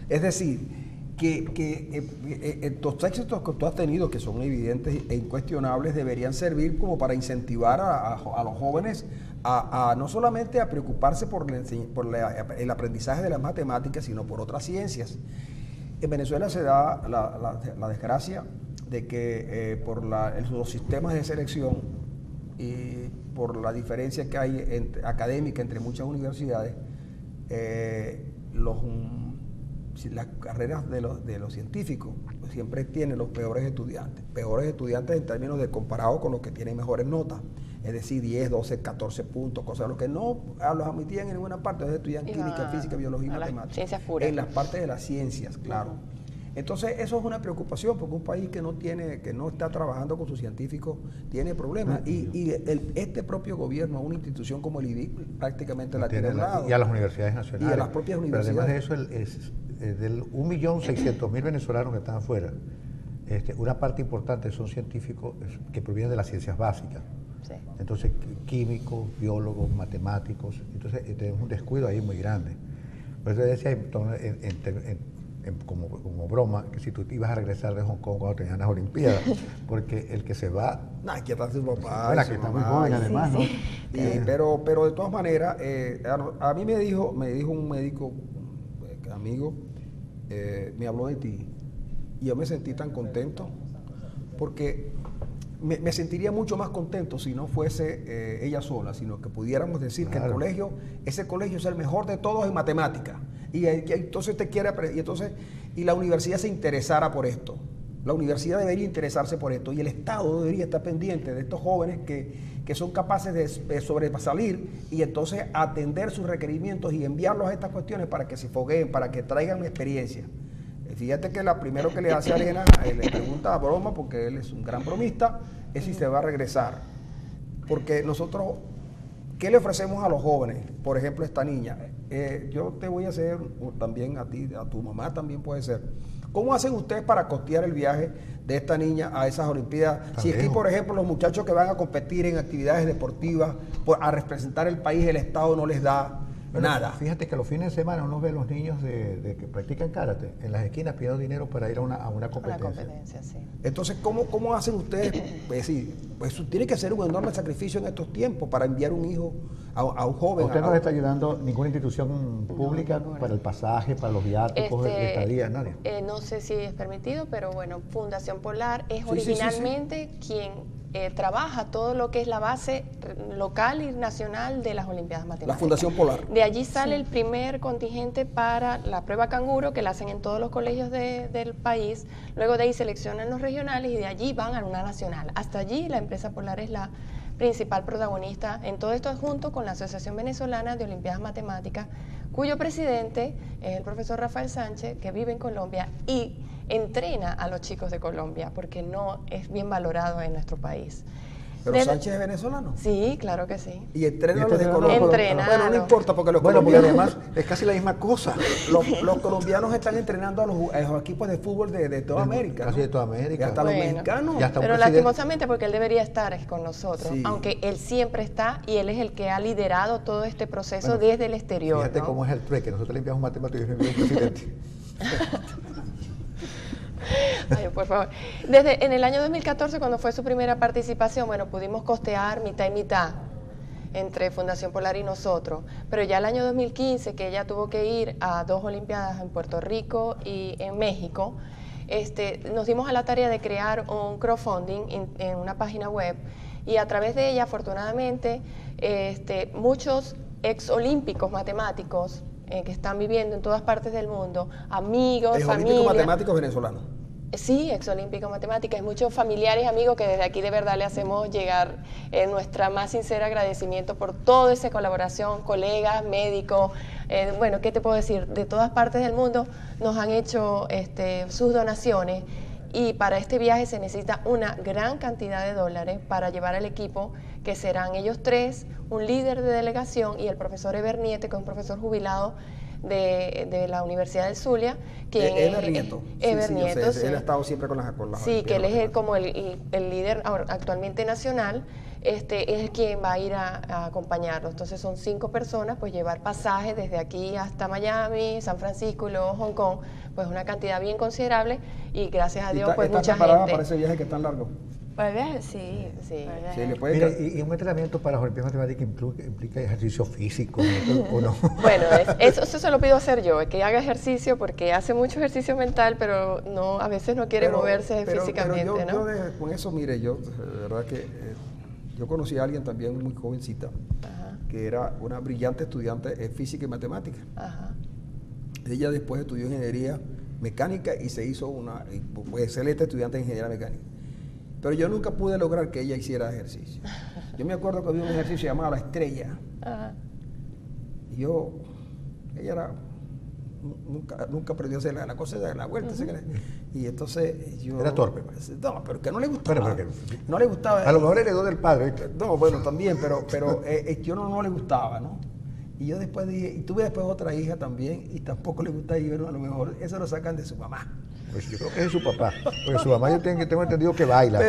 Es decir, que estos éxitos que tú has tenido, que son evidentes e incuestionables, deberían servir como para incentivar a los jóvenes a no solamente a preocuparse por el aprendizaje de las matemáticas, sino por otras ciencias. En Venezuela se da la desgracia de que por los sistemas de selección y por la diferencia que hay académica entre muchas universidades, las carreras de los científicos siempre tienen los peores estudiantes en términos de comparado con los que tienen mejores notas, es decir, 10, 12, 14 puntos, cosas, los que no los admitían en ninguna parte, estudian química, física, biología y matemáticas. Ciencias puras. En las partes de las ciencias, claro. Entonces, eso es una preocupación, porque un país que no está trabajando con sus científicos tiene problemas. Este propio gobierno, una institución como el IDIC, prácticamente la tiene al lado. Y a las universidades nacionales. Y a las propias universidades. Pero además de eso, del 1.600.000 venezolanos que están afuera, una parte importante son científicos que provienen de las ciencias básicas. Sí. Entonces, químicos, biólogos, matemáticos. Entonces, tenemos un descuido ahí muy grande. Por eso decía, como broma, que si tú ibas a regresar de Hong Kong cuando tenían las Olimpiadas, porque el que se va... Aquí está su papá. Bueno, que está muy joven además, ¿no? Pero de todas maneras, a mí me dijo un médico, amigo, me habló de ti, y yo me sentí tan contento, porque me sentiría mucho más contento si no fuese ella sola, sino que pudiéramos decir que el colegio, ese colegio es el mejor de todos en matemáticas. Y entonces y la universidad se interesara por esto. La universidad debería interesarse por esto y el Estado debería estar pendiente de estos jóvenes que son capaces de sobresalir y entonces atender sus requerimientos y enviarlos a estas cuestiones para que se fogueen, para que traigan experiencia. Fíjate que la primero que le hace a Arena, le pregunta a broma, porque él es un gran bromista, es si se va a regresar. Porque nosotros, ¿qué le ofrecemos a los jóvenes? Por ejemplo, esta niña. Yo te voy a hacer también a ti, a tu mamá también puede ser. ¿Cómo hacen ustedes para costear el viaje de esta niña a esas Olimpiadas? También. Si aquí, por ejemplo, los muchachos que van a competir en actividades deportivas, a representar el país, el Estado no les da nada. Fíjate que los fines de semana uno ve a los niños que practican karate en las esquinas pidiendo dinero para ir a una competencia. Una competencia, sí. Entonces, ¿cómo hacen ustedes? Pues tiene que ser un enorme sacrificio en estos tiempos para enviar un hijo a un joven. ¿Usted no le está ayudando ninguna institución pública para el pasaje, para los viáticos, estadías, nadie? No sé si es permitido, pero bueno, Fundación Polar es Sí, originalmente quien trabaja todo lo que es la base local y nacional de las Olimpiadas Matemáticas. La Fundación Polar. De allí sale el primer contingente para la prueba canguro, que la hacen en todos los colegios del país. Luego de ahí seleccionan los regionales y de allí van a una nacional. Hasta allí la empresa Polar es la principal protagonista en todo esto, junto con la Asociación Venezolana de Olimpiadas Matemáticas, cuyo presidente es el profesor Rafael Sánchez, que vive en Colombia, y entrena a los chicos de Colombia, porque no es bien valorado en nuestro país. Pero Sánchez es venezolano. Sí, claro que sí. Y entrena a Y los de entrena- Colombia. Entrena. Bueno, no importa porque los Bueno, porque colombianos, además es casi la misma cosa. los colombianos están entrenando a los equipos de fútbol de toda América. Casi ¿no? de toda América. Y hasta los Bueno. mexicanos. Y hasta un Pero presidente- lastimosamente porque él debería estar con nosotros, Sí. aunque él siempre está y él es el que ha liderado todo este proceso Bueno, desde el exterior. Fíjate ¿no? cómo es el trueque. Nosotros le enviamos un matemático y yo le envío un presidente. Ay, por favor. Desde en el año 2014, cuando fue su primera participación, bueno, pudimos costear mitad y mitad entre Fundación Polar y nosotros. Pero ya el año 2015, que ella tuvo que ir a 2 Olimpiadas en Puerto Rico y en México, nos dimos a la tarea de crear un crowdfunding en una página web y a través de ella, afortunadamente, muchos exolímpicos matemáticos que están viviendo en todas partes del mundo, amigos, Es olímpico familia. matemáticos venezolano. Sí, exolímpico matemática. Hay muchos familiares, amigos que desde aquí de verdad le hacemos llegar nuestra más sincera agradecimiento por toda esa colaboración, colegas, médicos, bueno, ¿qué te puedo decir? De todas partes del mundo nos han hecho sus donaciones y para este viaje se necesita una gran cantidad de dólares para llevar al equipo, que serán ellos 3, un líder de delegación y el profesor Eber Nieto, que es un profesor jubilado de la Universidad del Zulia. Quien Eber Nieto. Eber Sí, yo sé, Nieto, sí. Él ha estado siempre con las Sí, que él es Olimpiadas. como el líder actualmente nacional, es quien va a ir a acompañarlos. Entonces son 5 personas, pues llevar pasajes desde aquí hasta Miami, San Francisco y luego Hong Kong, pues una cantidad bien considerable y gracias a Dios, pues ¿Estás mucha preparada gente. para ese viaje que es tan largo? Para el viaje, sí. Sí. para el viaje. Sí, le puede Mira, ca- y un entrenamiento para las Olimpiadas Matemáticas implica ejercicio físico, ¿no? ¿O no? Bueno, eso se lo pido hacer yo, que haga ejercicio porque hace mucho ejercicio mental, pero no, a veces no quiere moverse físicamente, yo, ¿no? con eso, mire, yo, de verdad que yo conocí a alguien también muy jovencita, Ajá, que era una brillante estudiante en física y matemática. ajá. Ella después estudió ingeniería mecánica y se hizo una excelente estudiante de ingeniería mecánica. Pero yo nunca pude lograr que ella hiciera ejercicio. Yo me acuerdo que había un ejercicio llamado La Estrella. Ajá. Y ella era, nunca aprendió a hacer la cosa de la vuelta. Y entonces yo... Era torpe, pues. No, pero que no le gustaba. Bueno, pero no le gustaba. A lo mejor heredó del padre, ¿viste? No, bueno, también, pero yo no le gustaba, ¿no? Y yo después dije, y tuve después otra hija también, y tampoco le gusta, y bueno, a lo mejor eso lo sacan de su mamá. Pues yo creo que es de su papá, porque su mamá yo tengo entendido que baila.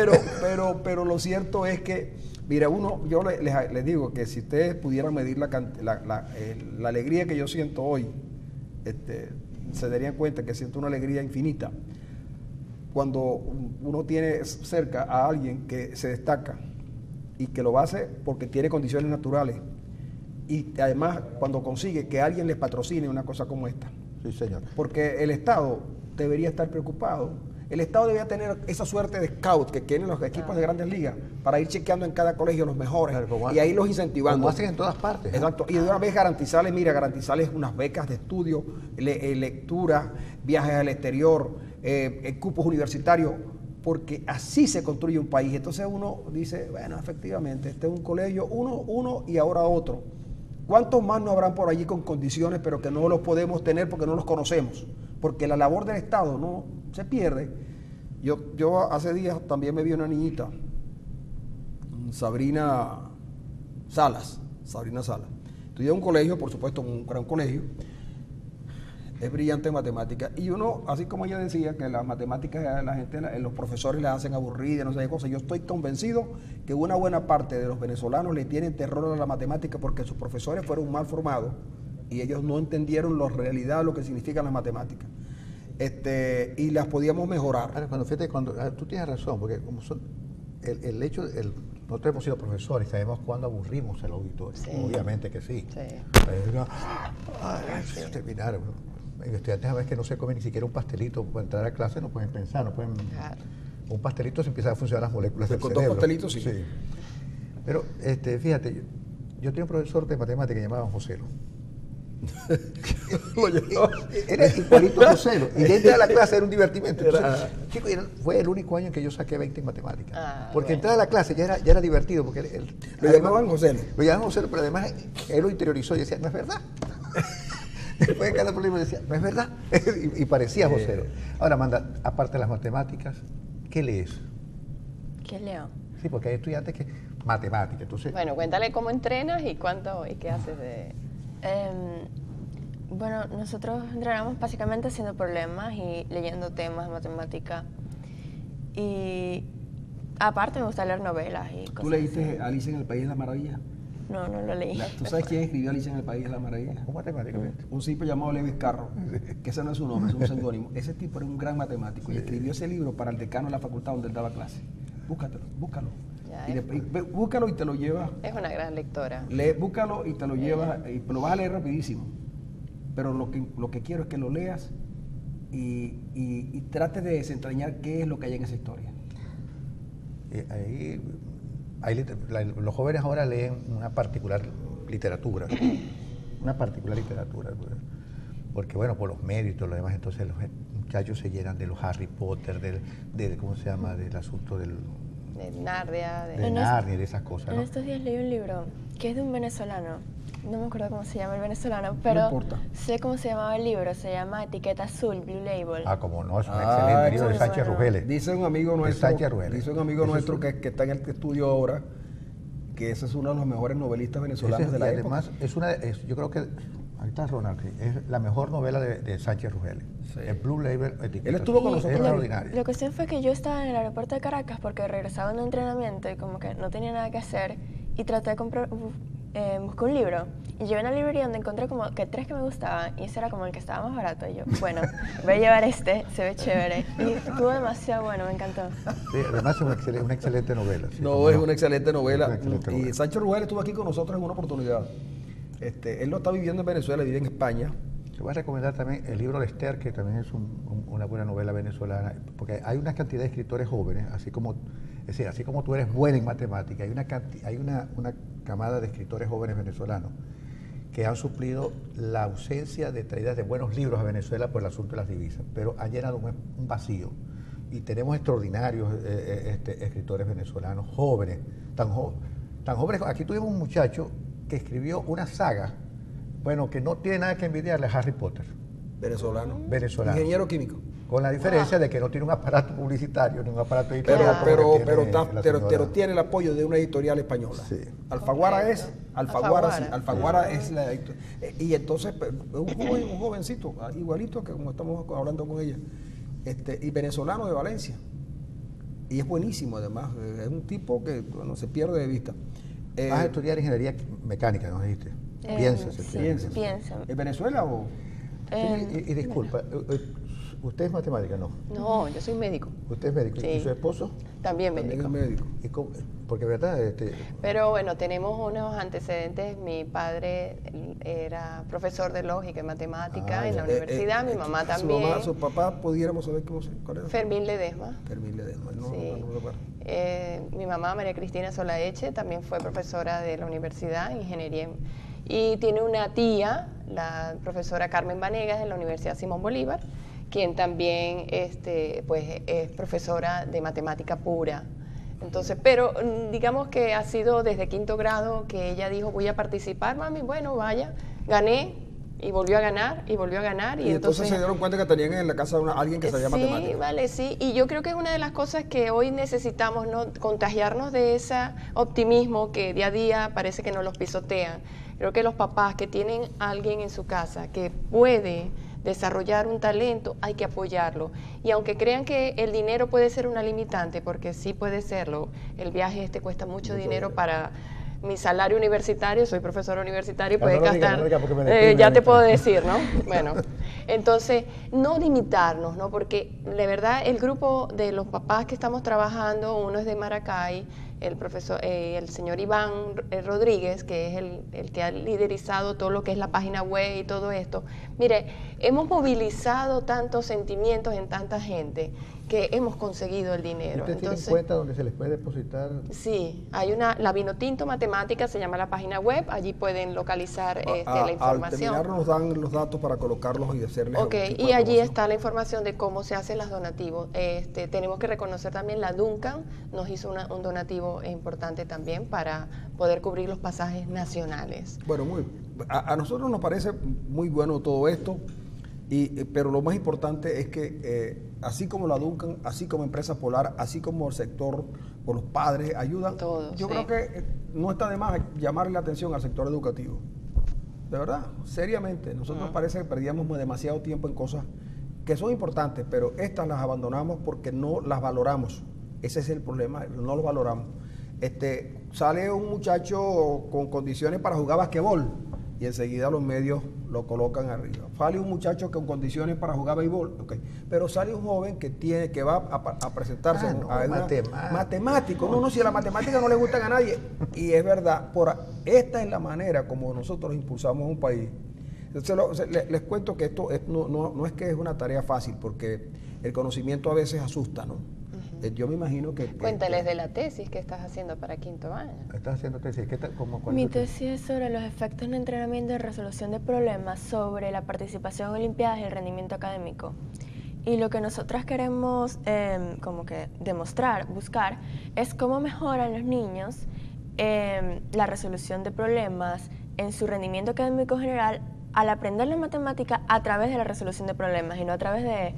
Pero lo cierto es que, mira, yo les digo que si ustedes pudieran medir la alegría que yo siento hoy, se darían cuenta que siento una alegría infinita cuando uno tiene cerca a alguien que se destaca y que lo hace porque tiene condiciones naturales y además cuando consigue que alguien le patrocine una cosa como esta. Sí, señor. Porque el Estado debería estar preocupado. El Estado debería tener esa suerte de scout que tienen los equipos de grandes ligas para ir chequeando en cada colegio los mejores y ahí los incentivando. Como hacen en todas partes. Exacto. Y de una vez garantizarles unas becas de estudio, lectura, viajes al exterior, cupos universitarios, porque así se construye un país. Entonces uno dice, bueno, efectivamente, este es un colegio, uno y ahora otro. ¿Cuántos más no habrán por allí con condiciones, pero que no los podemos tener porque no los conocemos? Porque la labor del Estado no se pierde. Yo hace días también me vi una niñita, Sabrina Salas. Estudié en un colegio, por supuesto, un gran colegio. Es brillante en matemáticas. Y uno, así como ella decía, que las matemáticas la gente, los profesores las hacen aburridas, no sé qué cosas. Yo estoy convencido que una buena parte de los venezolanos le tienen terror a la matemática porque sus profesores fueron mal formados y ellos no entendieron la realidad, lo que significan las matemáticas. Y las podíamos mejorar. Ahora, tú tienes razón, porque como son el hecho, nosotros hemos sido profesores, sabemos cuándo aburrimos al auditorio. Sí. Obviamente que sí. Terminaron. Los estudiantes a veces que no se comen ni siquiera un pastelito para entrar a clase, no pueden pensar, no pueden. Claro. Un pastelito se empiezan a funcionar las moléculas del Con cerebro. 2 pastelitos, sí. Pero fíjate, yo tenía un profesor de matemática que llamaba Joselo. Lo llevaba. Era igualito a Joselo. Y dentro de la clase era un divertimento. Entonces, chico, fue el único año en que yo saqué 20 en matemáticas. Porque Bueno. entrar a la clase ya era divertido. Porque Lo llamaban Joselo. Lo llamaban Joselo, pero además él lo interiorizó y decía, no es verdad. Después de cada problema decía, no es verdad. y parecía vocero. Ahora, Amanda, aparte de las matemáticas, ¿qué lees? ¿Qué leo? Sí, porque hay estudiantes que matemáticas, entonces... Bueno, cuéntale cómo entrenas y cuánto y qué haces de... Bueno, nosotros entrenamos básicamente haciendo problemas y leyendo temas de matemática. Y aparte me gusta leer novelas y cosas ¿Tú leíste así. Alicia en el País de las Maravillas? No, no lo leí. ¿Tú sabes quién escribió Alicia en el País de las Maravillas? ¿Cómo matemáticamente? Un tipo llamado Lewis Carroll, que ese no es su nombre, es un seudónimo. Ese tipo era un gran matemático y escribió ese libro para el decano de la facultad donde él daba clase. Búscalo. Ya, Búscalo y te lo llevas. es una gran lectora. Búscalo y te lo llevas, y lo vas a leer rapidísimo. Pero lo que quiero es que lo leas y trates de desentrañar qué es lo que hay en esa historia. Los jóvenes ahora leen una particular literatura, porque bueno, por los medios y todo lo demás, entonces los muchachos se llenan de los Harry Potter, ¿cómo se llama?, del asunto De Narnia. de Narnia y de esas cosas, En ¿no? estos días leí un libro que es de un venezolano. No me acuerdo cómo se llama el venezolano, No pero importa. sé cómo se llamaba el libro. Se llama Etiqueta Azul, Blue Label. Ah, como no, es un excelente libro de muy Sánchez bueno. Rugeles. Dice un amigo De nuestro, Sánchez Rugeles. que está en el estudio ahora, que ese es uno de los mejores novelistas venezolanos Ese- de y la época. además, yo creo que, ahí está Ronald, es la mejor novela de Sánchez Rugeles. Sí. El Blue Label Etiqueta. Él estuvo con Azul. nosotros. Es La extraordinario. cuestión fue que yo estaba en el aeropuerto de Caracas porque regresaba de un entrenamiento y como que no tenía nada que hacer y traté de comprar, busqué un libro y llegué a una librería donde encontré como que 3 que me gustaban y ese era como el que estaba más barato y yo, bueno, voy a llevar este, se ve chévere y estuvo demasiado bueno, me encantó. Sí, además es una excelente novela. sí, No, cómo es una excelente novela. Es una excelente Y novela. Sánchez Rugeles estuvo aquí con nosotros en una oportunidad. Él no está viviendo en Venezuela, vive en España. Te voy a recomendar también el libro de Esther, que también es una buena novela venezolana, porque hay una cantidad de escritores jóvenes, así como tú eres buena en matemática, hay una camada de escritores jóvenes venezolanos que han suplido la ausencia de traídas de buenos libros a Venezuela por el asunto de las divisas, pero han llenado un vacío. Y tenemos extraordinarios escritores venezolanos jóvenes, tan jóvenes. Aquí tuvimos un muchacho que escribió una saga, bueno, que no tiene nada que envidiarle a Harry Potter, Venezolano. Ingeniero químico. con la diferencia de que no tiene un aparato publicitario ni un aparato editorial. como que tiene la señora. Pero tiene el apoyo de una editorial española. Sí. Alfaguara Correcto. es, Alfaguara, sí, Alfaguara. Alfaguara es la editorial. Y entonces, un jovencito, igualito que como estamos hablando con ella, y venezolano de Valencia. Y es buenísimo además, es un tipo que no se pierde de vista. Vas a estudiar ingeniería mecánica, ¿no dijiste? Piensas. sí, estudiar. piensa. ¿En Venezuela o...? Sí, y disculpa, ¿usted es matemática, no? No, yo soy médico. ¿Usted es médico? Sí. ¿Y su esposo? También También médico. es médico. ¿Y cómo? Porque, ¿verdad? Pero bueno, tenemos unos antecedentes. Mi padre era profesor de lógica y matemática en la universidad, mi mamá también. Su papá, pudiéramos saber cuál era. Fermín Ledesma. Fermín Ledesma, no, Sí. no recuerdo. Mi mamá, María Cristina Solaeche, también fue profesora de la universidad, ingeniería. Y tiene una tía, la profesora Carmen Vanegas, de la Universidad Simón Bolívar, quien también pues, es profesora de matemática pura. Entonces, pero digamos que ha sido desde 5º grado que ella dijo, voy a participar, mami, bueno, vaya, gané, y volvió a ganar, y volvió a ganar. Y entonces se dieron cuenta que tenían en la casa alguien que sabía sí, matemáticas. vale, sí. Y yo creo que es una de las cosas que hoy necesitamos, ¿no? Contagiarnos de ese optimismo que día a día parece que nos los pisotean. Creo que los papás que tienen a alguien en su casa que puede desarrollar un talento, hay que apoyarlo. Y aunque crean que el dinero puede ser una limitante, porque sí puede serlo, el viaje cuesta mucho dinero para... Mi salario universitario, soy profesora universitaria y puede no lo diga, gastar, no lo diga porque me deprime ya te ahorita. puedo decir, ¿no? Bueno, entonces, no limitarnos, ¿no? Porque de verdad el grupo de los papás que estamos trabajando, uno es de Maracay, el señor Iván Rodríguez, que es el que ha liderizado todo lo que es la página web y todo esto. Mire, hemos movilizado tantos sentimientos en tanta gente que hemos conseguido el dinero. ¿Usted tiene cuenta donde se les puede depositar? Sí, hay la Vinotinto Matemática, se llama la página web, allí pueden localizar la Al información. terminar nos dan los datos para colocarlos y hacerles Ok, algún tipo y de allí promoción. está la información de cómo se hacen los donativos. Tenemos que reconocer también la Duncan, nos hizo un donativo importante también para poder cubrir los pasajes nacionales. Bueno, muy bien. a nosotros nos parece muy bueno todo esto, pero lo más importante es que así como la Duncan, así como Empresa Polar, así como el sector o los padres ayudan, Todos, yo sí. creo que no está de más llamarle la atención al sector educativo. De verdad, seriamente. Nosotros parece que perdíamos demasiado tiempo en cosas que son importantes, pero estas las abandonamos porque no las valoramos. Ese es el problema, no lo valoramos. Sale un muchacho con condiciones para jugar basquetbol y enseguida los medios lo colocan arriba. Sale un muchacho con condiciones para jugar béisbol, okay. Pero sale un joven que va a presentarse a matemático. No, si a la matemática no le gustan a nadie. Y es verdad, esta es la manera como nosotros impulsamos un país. Les cuento que esto no es que es una tarea fácil, porque el conocimiento a veces asusta, ¿no? Yo me imagino que... Cuéntales de la tesis que estás haciendo para quinto año. ¿Estás haciendo tesis? Mi tesis es sobre los efectos en entrenamiento y resolución de problemas sobre la participación en Olimpiadas y el rendimiento académico. Y lo que nosotras queremos como que demostrar, buscar, es cómo mejoran los niños la resolución de problemas en su rendimiento académico general al aprender la matemática a través de la resolución de problemas y no a través de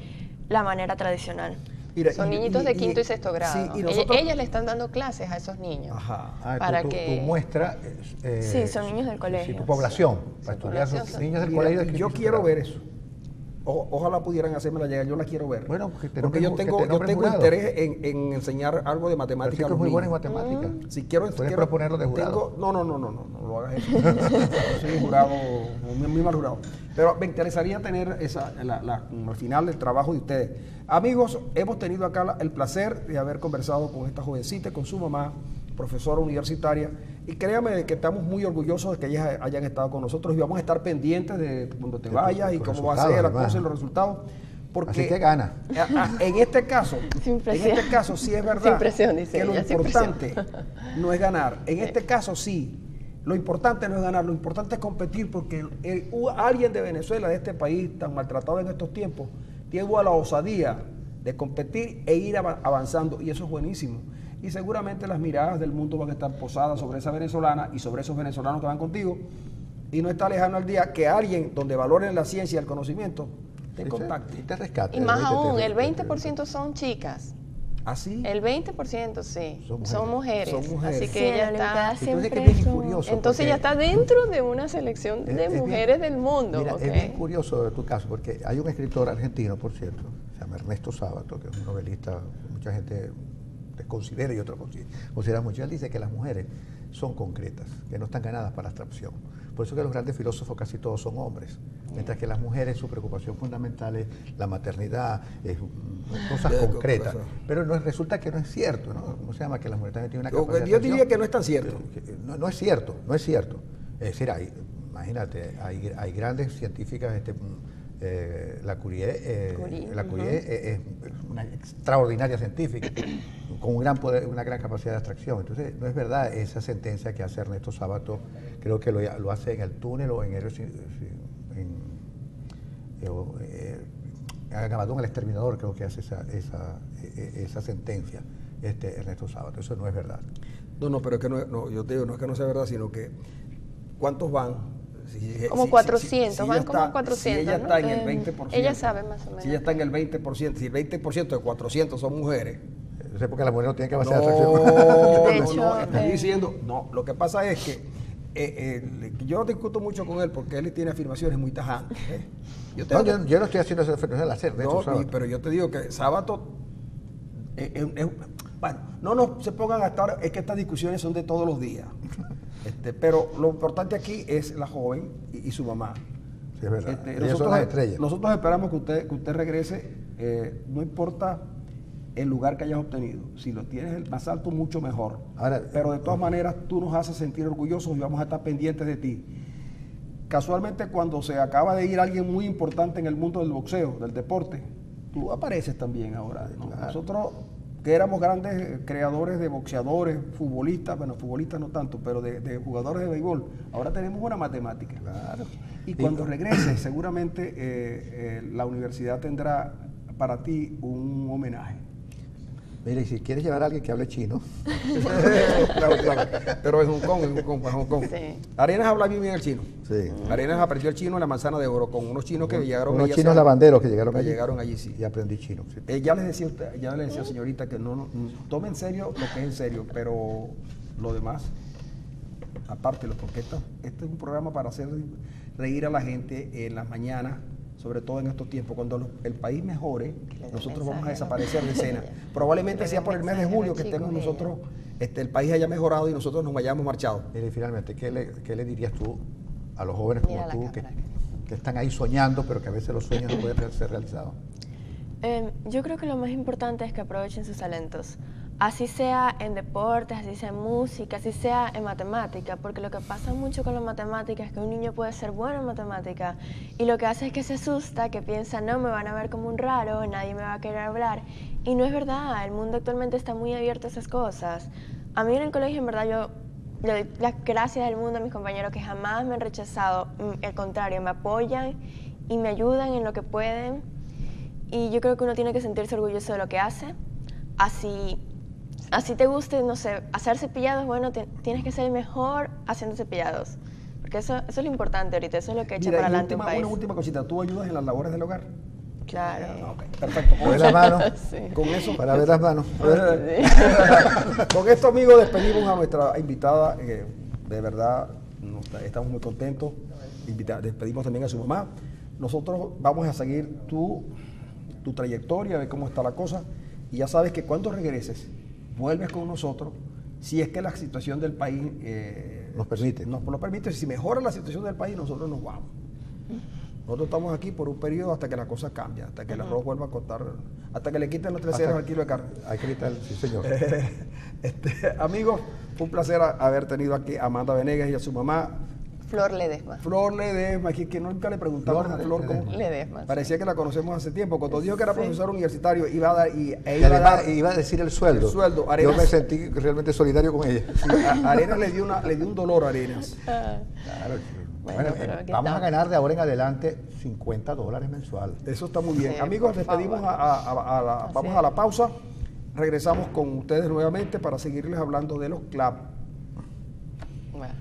la manera tradicional. Mira, Son niñitos de quinto y sexto grado. Sí, y nosotros, ellas le están dando clases a esos niños. Ajá. Para tu que... muestra... sí, son niños del colegio. Sí, tu población. Su Para estudiar población, sus niños del mira, colegio. yo quiero ver eso. Ojalá pudieran hacérmela llegar, yo la quiero ver. Bueno, porque yo tengo interés en enseñar algo de matemática. Es muy bueno en matemática. Si quiero, puedes proponerlo de jurado. No lo hagas eso. Yo soy un jurado, muy mal jurado. Pero me interesaría tener al final del trabajo de ustedes. Amigos, hemos tenido acá el placer de haber conversado con esta jovencita, con su mamá, profesora universitaria, y créame que estamos muy orgullosos de que ellas hayan estado con nosotros y vamos a estar pendientes de cuando te vayas y cómo va a ser la cosa y los resultados. Porque así que gana. En este caso sí es verdad Sin presión, dice que lo ella, sin importante no es ganar. En este caso sí, lo importante no es ganar, lo importante es competir, porque alguien de Venezuela, de este país tan maltratado en estos tiempos, tiene la osadía de competir e ir avanzando, y eso es buenísimo. Y seguramente las miradas del mundo van a estar posadas sobre esa venezolana y sobre esos venezolanos que van contigo, y no está lejano el día que alguien donde valoren la ciencia y el conocimiento te contacte. Y te rescate. Y más aún, el 20% son chicas. ¿Así? El 20% sí, son mujeres. Así Sí, que ella la Olimpiada está... siempre Entonces, es bien son- curioso. Entonces ella está dentro de una selección de mujeres del mundo. Mira, ¿ok? es bien curioso de tu caso, porque hay un escritor argentino, por cierto, se llama Ernesto Sábato, que es un novelista, mucha gente desconsidera y otros considera mucho. Él dice que las mujeres son concretas, que no están ganadas para la abstracción. Por eso que los grandes filósofos casi todos son hombres, mientras que las mujeres su preocupación fundamental es la maternidad, es cosas concretas. Pero resulta que no es cierto, ¿no? ¿Cómo se llama? Que las mujeres también tienen una capacidad de Yo abstracción. diría que no es tan cierto. No es cierto, no es cierto. Es decir, imagínate, hay grandes científicas, la Curie es una extraordinaria científica, con un gran poder, una gran capacidad de abstracción. Entonces, no es verdad esa sentencia que hace Ernesto Sábato, creo que lo hace en El Túnel o en Gabaldón, El Exterminador, creo que hace esa sentencia, Ernesto Sábato. Eso no es verdad. No, pero es que yo te digo, no es que no sea verdad, sino que ¿cuántos van? Como 400, van como 400. Si ella está en el 20%. Ella sabe más o menos. Si ella está en el 20%, si el 20% de 400 son mujeres. No sé por qué la mujer no tiene que hacer No, abstracción. De hecho, estoy diciendo, no, lo que pasa es que yo no discuto mucho con él porque él tiene afirmaciones muy tajantes. Yo no estoy haciendo esa afirmación al hacer, Ernesto Sábato. Pero yo te digo que Sábato, bueno, no nos se pongan a estar, es que estas discusiones son de todos los días. Pero lo importante aquí es la joven y su mamá. Sí, es verdad. Ellas son las estrellas. Nosotros esperamos que usted regrese, no importa el lugar que hayas obtenido. Si lo tienes el más alto, mucho mejor. Ahora, pero de todas maneras, tú nos haces sentir orgullosos y vamos a estar pendientes de ti. Casualmente, cuando se acaba de ir alguien muy importante en el mundo del boxeo, del deporte, tú apareces también ahora, ¿no? Claro. Nosotros, que éramos grandes creadores de boxeadores, futbolistas, bueno, futbolistas no tanto, pero de jugadores de béisbol, ahora tenemos una matemática. Claro. Y cuando regreses, seguramente la universidad tendrá para ti un homenaje. Mire, y si quieres llevar a alguien que hable chino. Claro, claro. Pero en Hong Kong. Sí. Arenas habla bien el chino. Sí. Arenas aprendió el chino en la Manzana de Oro con unos chinos que llegaron Unos allí chinos hace- lavanderos que llegaron que allí. llegaron allí, sí. Y aprendí chino. Sí. Ya les decía usted, ya le decía señorita que no tome en serio lo que es en serio, pero lo demás, aparte, porque este es un programa para hacer reír a la gente en las mañanas, sobre todo en estos tiempos, cuando el país mejore, le dé nosotros vamos a mensaje, ¿no? desaparecer de escena. Probablemente Que le sea dé por el mes de mensaje a julio los que estemos chicos, nosotros, el país haya mejorado y nosotros nos hayamos marchado. Mire, y finalmente, ¿qué le dirías tú a los jóvenes como Mira la tú que cámara. están ahí soñando, pero que a veces los sueños no pueden ser realizados? Yo creo que lo más importante es que aprovechen sus talentos. Así sea en deportes, así sea en música, así sea en matemática, porque lo que pasa mucho con la matemática es que un niño puede ser bueno en matemática y lo que hace es que se asusta, que piensa, no, me van a ver como un raro, nadie me va a querer hablar. Y no es verdad, el mundo actualmente está muy abierto a esas cosas. A mí en el colegio, en verdad, yo le doy las gracias del mundo a mis compañeros que jamás me han rechazado, al contrario, me apoyan y me ayudan en lo que pueden. Y yo creo que uno tiene que sentirse orgulloso de lo que hace, así te guste, no sé, hacer cepillados, bueno, tienes que ser el mejor haciendo cepillados. Porque eso es lo importante ahorita, eso es lo que echa Mira, para y adelante un país. una última cosita, ¿tú ayudas en las labores del hogar? Claro. Ok, perfecto. Mueve las manos. Sí. Con eso, Para ver las manos. A ver. con esto, amigos, despedimos a nuestra invitada. De verdad, estamos muy contentos. Despedimos también a su mamá. Nosotros vamos a seguir tu trayectoria, a ver cómo está la cosa. Y ya sabes que cuando regreses, vuelves con nosotros, si es que la situación del país Nos permite. Nos lo permite. Si mejora la situación del país, nosotros nos vamos. Nosotros estamos aquí por un periodo hasta que la cosa cambie, hasta que el arroz vuelva a costar, hasta que le quiten los 3 ceros al kilo de carne. Hay que quitar, sí señor. Amigos, fue un placer haber tenido aquí a Amanda Venegas y a su mamá, Flor Ledesma. Flor Ledesma, que nunca le preguntamos Flor a Flor cómo. Ledesma. Ledesma. Parecía que la conocemos hace tiempo. Cuando dijo que era profesor universitario, iba a dar, Y iba a dar, además iba a decir el sueldo. El sueldo. Yo Arenas- me sentí realmente solidario con ella. Arenas le dio un dolor a Arenas. Claro. Bueno, pero aquí vamos a estamos. ganar de ahora en adelante $50 mensual. Eso está muy bien. Sí, Amigos, por despedimos favor. vamos es. a la pausa. Regresamos con ustedes nuevamente para seguirles hablando de los clubs. Bueno.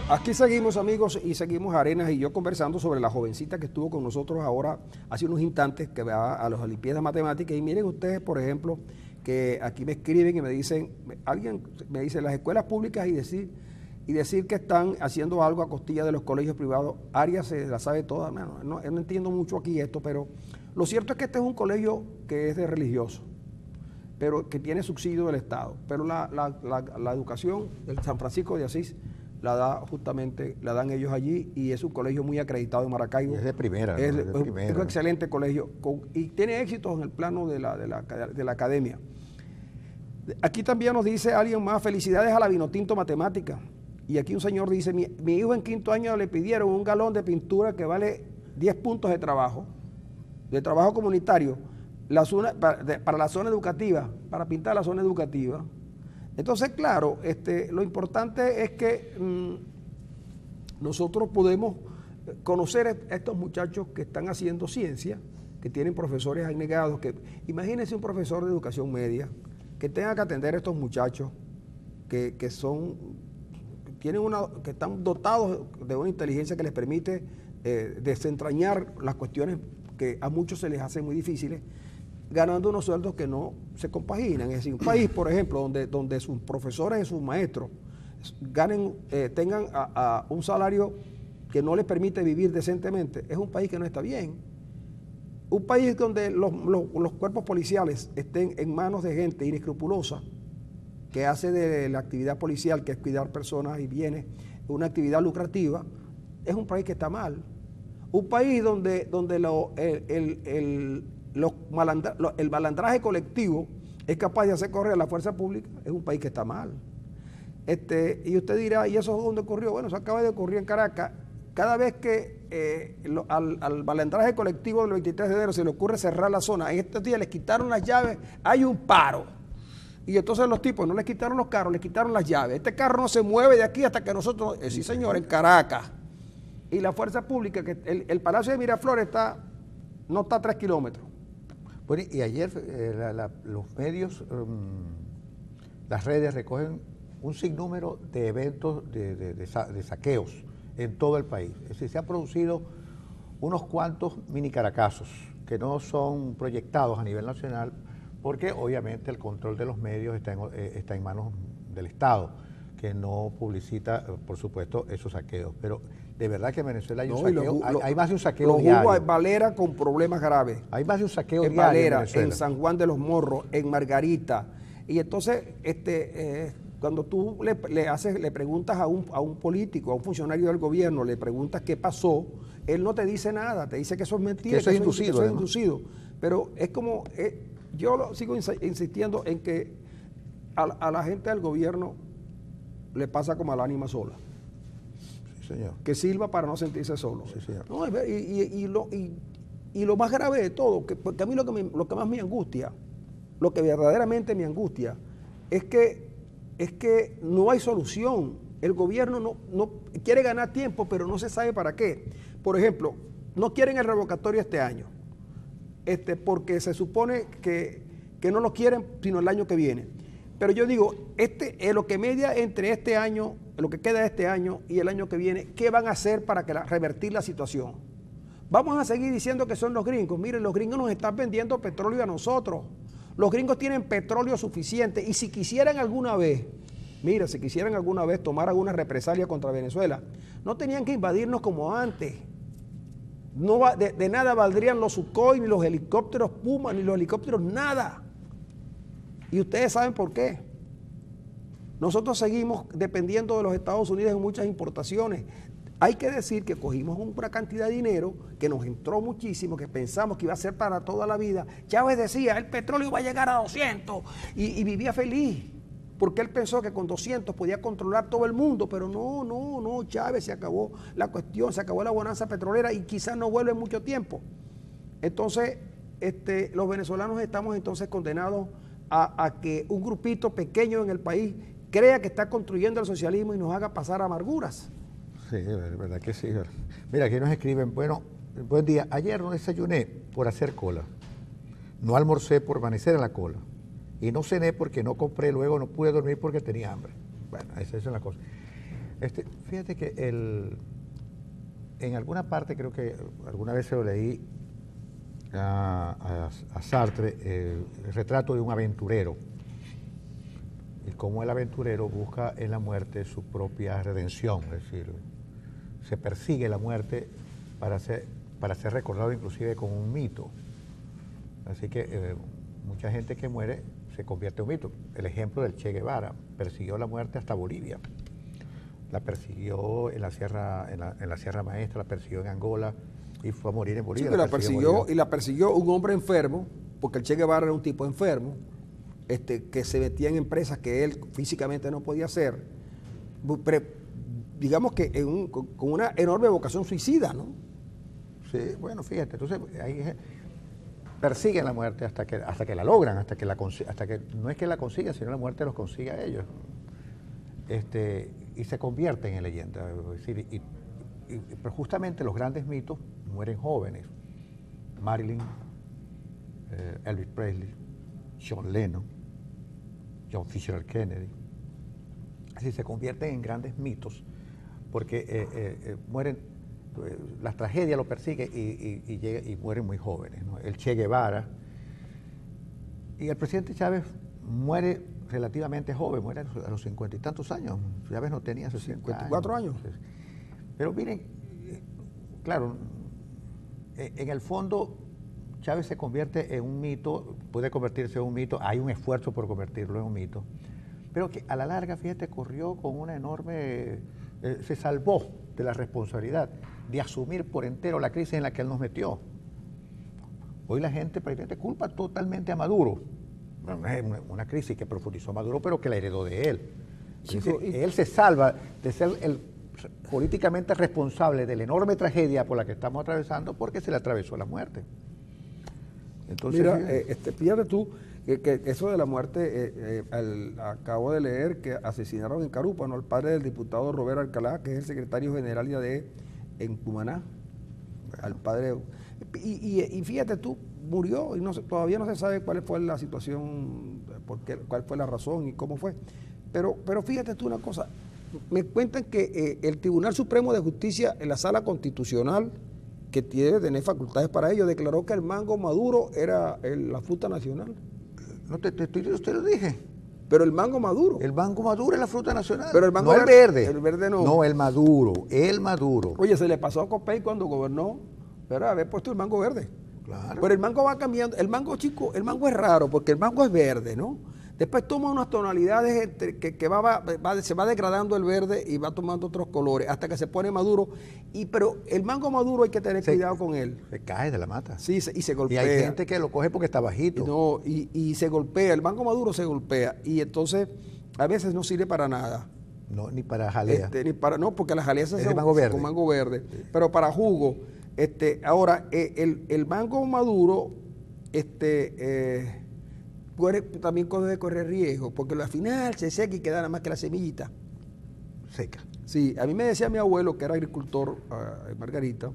Aquí seguimos, amigos, y seguimos Arenas y yo conversando sobre la jovencita que estuvo con nosotros ahora hace unos instantes, que va a las Olimpiadas Matemáticas. Y miren ustedes, por ejemplo, que aquí me escriben y me dicen, alguien me dice, las escuelas públicas y decir que están haciendo algo a costilla de los colegios privados. Arias se la sabe toda. No entiendo mucho aquí esto, pero lo cierto es que este es un colegio que es de religiosos, pero que tiene subsidio del Estado. Pero la educación del San Francisco de Asís la dan ellos allí y es un colegio muy acreditado en Maracaibo. Es de primera, Es, ¿no? Es de un primera. excelente colegio y tiene éxitos en el plano de la academia. Aquí también nos dice alguien más, felicidades a la Vinotinto Matemática. Y aquí un señor dice, mi hijo en 5º año le pidieron un galón de pintura que vale 10 puntos de trabajo comunitario, para la zona educativa, para pintar la zona educativa. Entonces, claro, lo importante es que nosotros podemos conocer a estos muchachos que están haciendo ciencia, que tienen profesores anegados, imagínense un profesor de educación media que tenga que atender a estos muchachos que están dotados de una inteligencia que les permite desentrañar las cuestiones que a muchos se les hacen muy difíciles, ganando unos sueldos que no se compaginan. Es decir, un país, por ejemplo, donde sus profesores y sus maestros tengan un salario que no les permite vivir decentemente, es un país que no está bien. Un país donde los cuerpos policiales estén en manos de gente inescrupulosa, que hace de la actividad policial, que es cuidar personas y bienes, una actividad lucrativa, es un país que está mal. Un país donde el malandraje colectivo es capaz de hacer correr a la fuerza pública, es un país que está mal. Y usted dirá, ¿y eso dónde ocurrió? Bueno, eso acaba de ocurrir en Caracas. Cada vez que al malandraje colectivo del 23 de enero se le ocurre cerrar la zona, en estos días les quitaron las llaves, hay un paro. Y entonces los tipos no les quitaron los carros, les quitaron las llaves. Este carro no se mueve de aquí hasta que nosotros, sí señor, en Caracas. y la fuerza pública, que el Palacio de Miraflores no está a 3 kilómetros. Bueno, y ayer los medios, las redes recogen un sinnúmero de eventos de saqueos en todo el país. Es decir, se han producido unos cuantos mini Caracazos que no son proyectados a nivel nacional porque obviamente el control de los medios está en manos del Estado, que no publicita, por supuesto, esos saqueos. Pero de verdad que en Venezuela hay un saqueo, hay más de un saqueo diario. Los Valera con problemas graves. Hay más de un saqueo en diario Valera, en Venezuela. En San Juan de los Morros, en Margarita. Y entonces, cuando tú le preguntas a un político, a un funcionario del gobierno, le preguntas qué pasó, él no te dice nada, te dice que eso es mentira, que eso es inducido. Eso es inducido. Pero es como, yo sigo insistiendo en que a la gente del gobierno le pasa como al ánima sola. Sí, señor. Que sirva para no sentirse solo. Sí, señor. No, y lo más grave de todo, porque a mí lo que más me angustia, lo que verdaderamente me angustia, es que no hay solución. El gobierno no quiere ganar tiempo, pero no se sabe para qué. Por ejemplo, no quieren el revocatorio este año, porque se supone que no lo quieren sino el año que viene. Pero yo digo, lo que media entre este año, lo que queda de este año y el año que viene, ¿qué van a hacer para revertir la situación? Vamos a seguir diciendo que son los gringos. Miren, los gringos nos están vendiendo petróleo a nosotros. Los gringos tienen petróleo suficiente y si quisieran alguna vez, tomar alguna represalia contra Venezuela, no tenían que invadirnos como antes. No de nada valdrían los Sukhoi, ni los helicópteros Puma, ni los helicópteros nada. Y ustedes saben por qué. Nosotros seguimos dependiendo de los Estados Unidos en muchas importaciones. Hay que decir que cogimos una cantidad de dinero que nos entró muchísimo, que pensamos que iba a ser para toda la vida. Chávez decía, el petróleo va a llegar a 200 y vivía feliz, porque él pensó que con 200 podía controlar todo el mundo, pero no, Chávez, se acabó la cuestión, se acabó la bonanza petrolera y quizás no vuelve en mucho tiempo. Entonces, los venezolanos estamos entonces condenados a que un grupito pequeño en el país crea que está construyendo el socialismo y nos haga pasar amarguras. Sí, es verdad que sí. Mira, aquí nos escriben, bueno, buen día, ayer no desayuné por hacer cola, no almorcé por permanecer en la cola y no cené porque no compré, luego no pude dormir porque tenía hambre. Bueno, esa es la cosa. Fíjate que en alguna parte, creo que alguna vez se lo leí a Sartre, el retrato de un aventurero y cómo el aventurero busca en la muerte su propia redención, es decir, se persigue la muerte para ser recordado inclusive como un mito. Así que mucha gente que muere se convierte en un mito. El ejemplo del Che Guevara, persiguió la muerte hasta Bolivia, la persiguió en la Sierra Maestra, la persiguió en Angola y fue a morir en Bolivia. Sí, la persiguió un hombre enfermo, porque el Che Guevara era un tipo enfermo, que se metía en empresas que él físicamente no podía hacer, digamos que con una enorme vocación suicida, ¿no? Sí, bueno, fíjate, entonces ahí persiguen la muerte hasta que la logran, hasta que no es que la consigan, sino la muerte los consigue a ellos. Y se convierten en leyenda. Es decir, pero justamente los grandes mitos mueren jóvenes. Marilyn, Elvis Presley, John Lennon, John Fitzgerald Kennedy. Así se convierten en grandes mitos porque mueren, la tragedia lo persigue y mueren muy jóvenes, ¿no? El Che Guevara. Y el presidente Chávez muere relativamente joven, muere a los 50 y tantos años. Chávez no tenía 54 años. Pero miren, claro, en el fondo Chávez se convierte en un mito, puede convertirse en un mito, hay un esfuerzo por convertirlo en un mito, pero que a la larga, fíjate, corrió con una enorme, se salvó de la responsabilidad de asumir por entero la crisis en la que él nos metió. Hoy la gente prácticamente culpa totalmente a Maduro. Bueno, es una crisis que profundizó Maduro, pero que la heredó de él. Él se salva de ser el políticamente responsable de la enorme tragedia por la que estamos atravesando porque se le atravesó la muerte. Entonces, mira, fíjate tú que eso de la muerte, acabo de leer que asesinaron en Carúpano al padre del diputado Robert Alcalá, que es el secretario general de en Cumaná, al padre. Y fíjate tú, murió y todavía no se sabe cuál fue la situación, cuál fue la razón y cómo fue. Pero fíjate tú una cosa, me cuentan que el Tribunal Supremo de Justicia en la Sala Constitucional, que tiene que tener facultades para ello, declaró que el mango maduro era la fruta nacional. No te lo dije. Pero el mango maduro. El mango maduro es la fruta nacional. Pero el mango no el verde. El verde no. No, el maduro. El maduro. Oye, se le pasó a Copey cuando gobernó, pero haber puesto el mango verde. Claro. Pero el mango va cambiando. El mango, chico, el mango es raro porque el mango es verde, ¿no? Después toma unas tonalidades que se va degradando el verde y va tomando otros colores hasta que se pone maduro. Pero el mango maduro hay que tener cuidado con él. Se cae de la mata. Sí, y se golpea. Y hay gente que lo coge porque está bajito. No, y se golpea. El mango maduro se golpea. Y entonces a veces no sirve para nada. No, ni para jalea. No, porque las jaleas se hacen mango verde. con mango verde. Sí. Pero para jugo. Ahora, el mango maduro, también puede correr riesgo, porque al final se seca y queda nada más que la semillita. Seca. Sí, a mí me decía mi abuelo, que era agricultor, Margarita,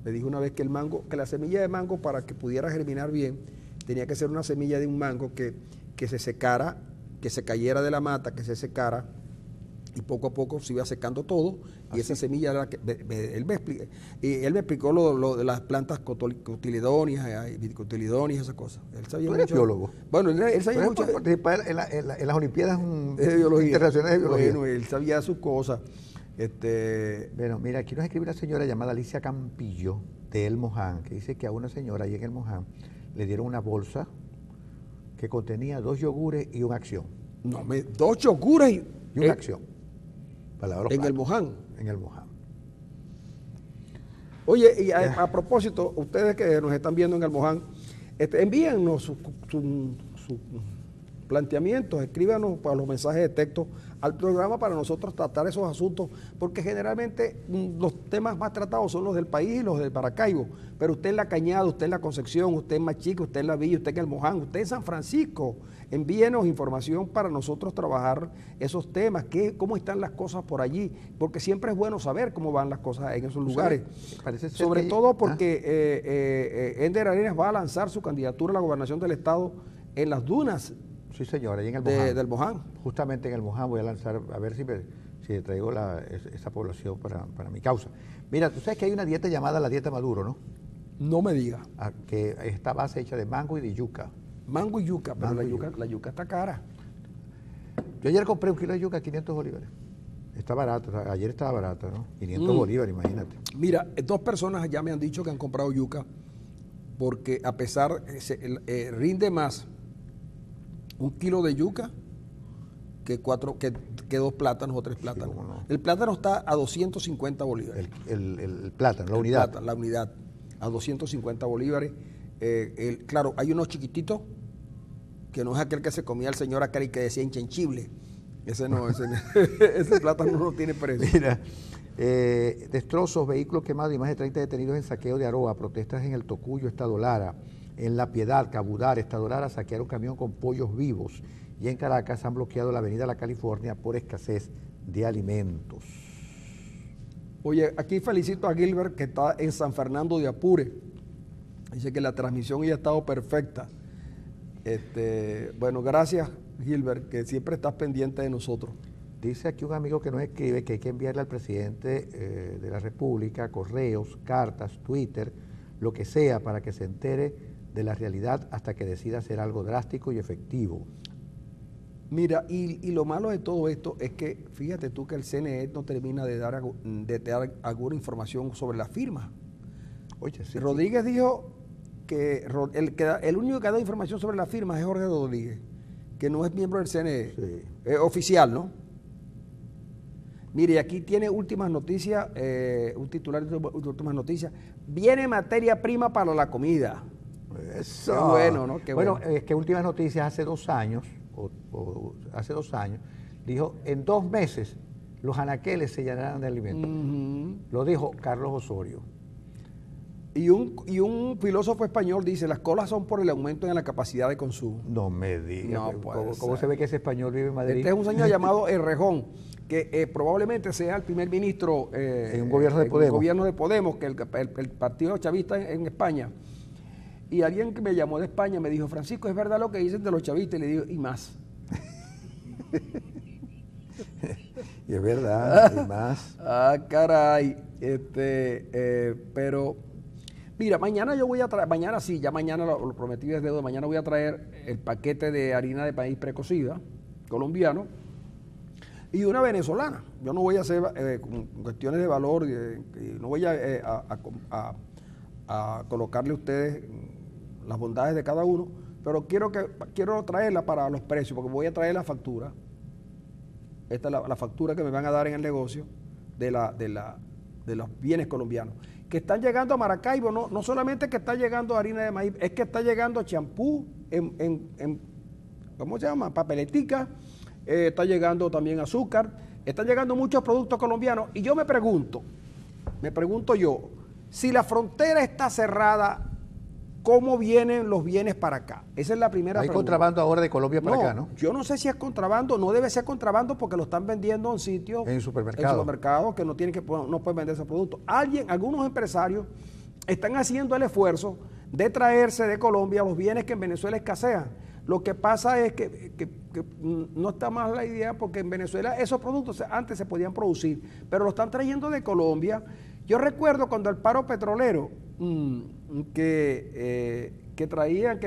me dijo una vez que la semilla de mango, para que pudiera germinar bien, tenía que ser una semilla de un mango que se secara, que se cayera de la mata, que se secara, y poco a poco se iba secando todo, y esa semilla era la que él me explicó lo de las plantas cotiledóneas, esas cosas. Él sabía ¿Tú eres mucho. biólogo? Bueno, él sabía mucho. Participar en las Olimpiadas de biología. Internacionales de biología. Bueno, él sabía sus cosas. Bueno, mira, aquí nos escribe una señora llamada Alicia Campillo, de El Moján, que dice que a una señora ahí en El Moján le dieron una bolsa que contenía 2 yogures y una acción. No, 2 yogures y una acción. En El Moján. En El Moján. Oye, y a propósito, ustedes que nos están viendo en El Moján, envíennos sus planteamientos, escríbanos para los mensajes de texto al programa para nosotros tratar esos asuntos, porque generalmente los temas más tratados son los del país y los del Maracaibo, pero usted en La Cañada, usted en La Concepción, usted en Machica, usted en La Villa, usted en El Moján, usted en San Francisco, envíenos información para nosotros trabajar esos temas, cómo están las cosas por allí, porque siempre es bueno saber cómo van las cosas en esos lugares, sobre todo porque Ender Arenas va a lanzar su candidatura a la gobernación del estado en las dunas. Sí, señora, ahí en El Moján. Del Moján. Justamente en El Moján voy a lanzar, a ver si traigo esa población para mi causa. Mira, tú sabes que hay una dieta llamada la dieta Maduro, ¿no? No me diga. Que esta base hecha de mango y de yuca. Mango y yuca, pero la yuca está cara. Yo ayer compré 1 kilo de yuca a 500 bolívares. Está barato, ayer estaba barata, ¿no? 500 bolívares, imagínate. Mira, 2 personas ya me han dicho que han comprado yuca porque a pesar, rinde más 1 kilo de yuca que 2 plátanos o 3 plátanos. Sí, no. El plátano está a 250 bolívares. El plátano, la unidad. La unidad, a 250 bolívares. Claro, hay unos chiquititos, que no es aquel que se comía el señor acá y que decía inchenchible. Ese no, ese plátano no tiene precio. Mira, destrozos, vehículos quemados y más de 30 detenidos en saqueo de Aroa, protestas en el Tocuyo, Estado Lara, en La Piedad, Cabudar, Estado Lara, saquearon un camión con pollos vivos, y en Caracas han bloqueado la avenida La California por escasez de alimentos. Oye, aquí felicito a Gilbert, que está en San Fernando de Apure. Dice que la transmisión ya ha estado perfecta. Bueno, gracias, Gilbert, que siempre estás pendiente de nosotros. Dice aquí un amigo que nos escribe que hay que enviarle al presidente de la República correos, cartas, Twitter, lo que sea, para que se entere de la realidad hasta que decida hacer algo drástico y efectivo. Mira, y lo malo de todo esto es que, fíjate tú que el CNE no termina de dar alguna información sobre la firma. Oye, sí, Rodríguez dijo que el único que da información sobre la firma es Jorge Rodríguez, que no es miembro del CNE, oficial, ¿no? Mire, aquí tiene últimas noticias, un titular de últimas noticias. Viene materia prima para la comida. Eso. Qué bueno, ¿no? Qué bueno, bueno. es que Últimas Noticias hace 2 años, hace 2 años, dijo, en 2 meses los anaqueles se llenarán de alimentos. Lo dijo Carlos Osorio. Y un filósofo español dice, las colas son por el aumento en la capacidad de consumo. No me digas. No puede ¿Cómo se ve que ese español vive en Madrid? Este es un señor llamado Errejón. que probablemente sea el primer ministro en un gobierno de Podemos. un gobierno de Podemos, que el partido chavista en España. Y alguien que me llamó de España me dijo, Francisco, ¿es verdad lo que dicen de los chavistas? Y le digo, y más. Y es verdad, y más. Caray. Pero, mira, mañana yo voy a traer, mañana sí, ya mañana lo prometí desde hoy, mañana voy a traer el paquete de harina de maíz precocida, colombiano, y una venezolana. Yo no voy a hacer cuestiones de valor, no voy a colocarle a ustedes las bondades de cada uno, pero quiero traerla para los precios, porque voy a traer la factura. Esta es la factura que me van a dar en el negocio de los bienes colombianos, que están llegando a Maracaibo. No solamente que está llegando harina de maíz, es que está llegando champú en ¿cómo se llama? Papeletica, está llegando también azúcar, están llegando muchos productos colombianos. Y yo me pregunto yo, si la frontera está cerrada, ¿cómo vienen los bienes para acá? Esa es la primera pregunta. Hay contrabando ahora de Colombia para acá, ¿no? Yo no sé si es contrabando, no debe ser contrabando porque lo están vendiendo en sitios, en supermercados que no pueden vender ese producto. Algunos empresarios están haciendo el esfuerzo de traerse de Colombia los bienes que en Venezuela escasean. Lo que pasa es que no está mal la idea, porque en Venezuela esos productos antes se podían producir, pero lo están trayendo de Colombia. Yo recuerdo cuando el paro petrolero, que traían,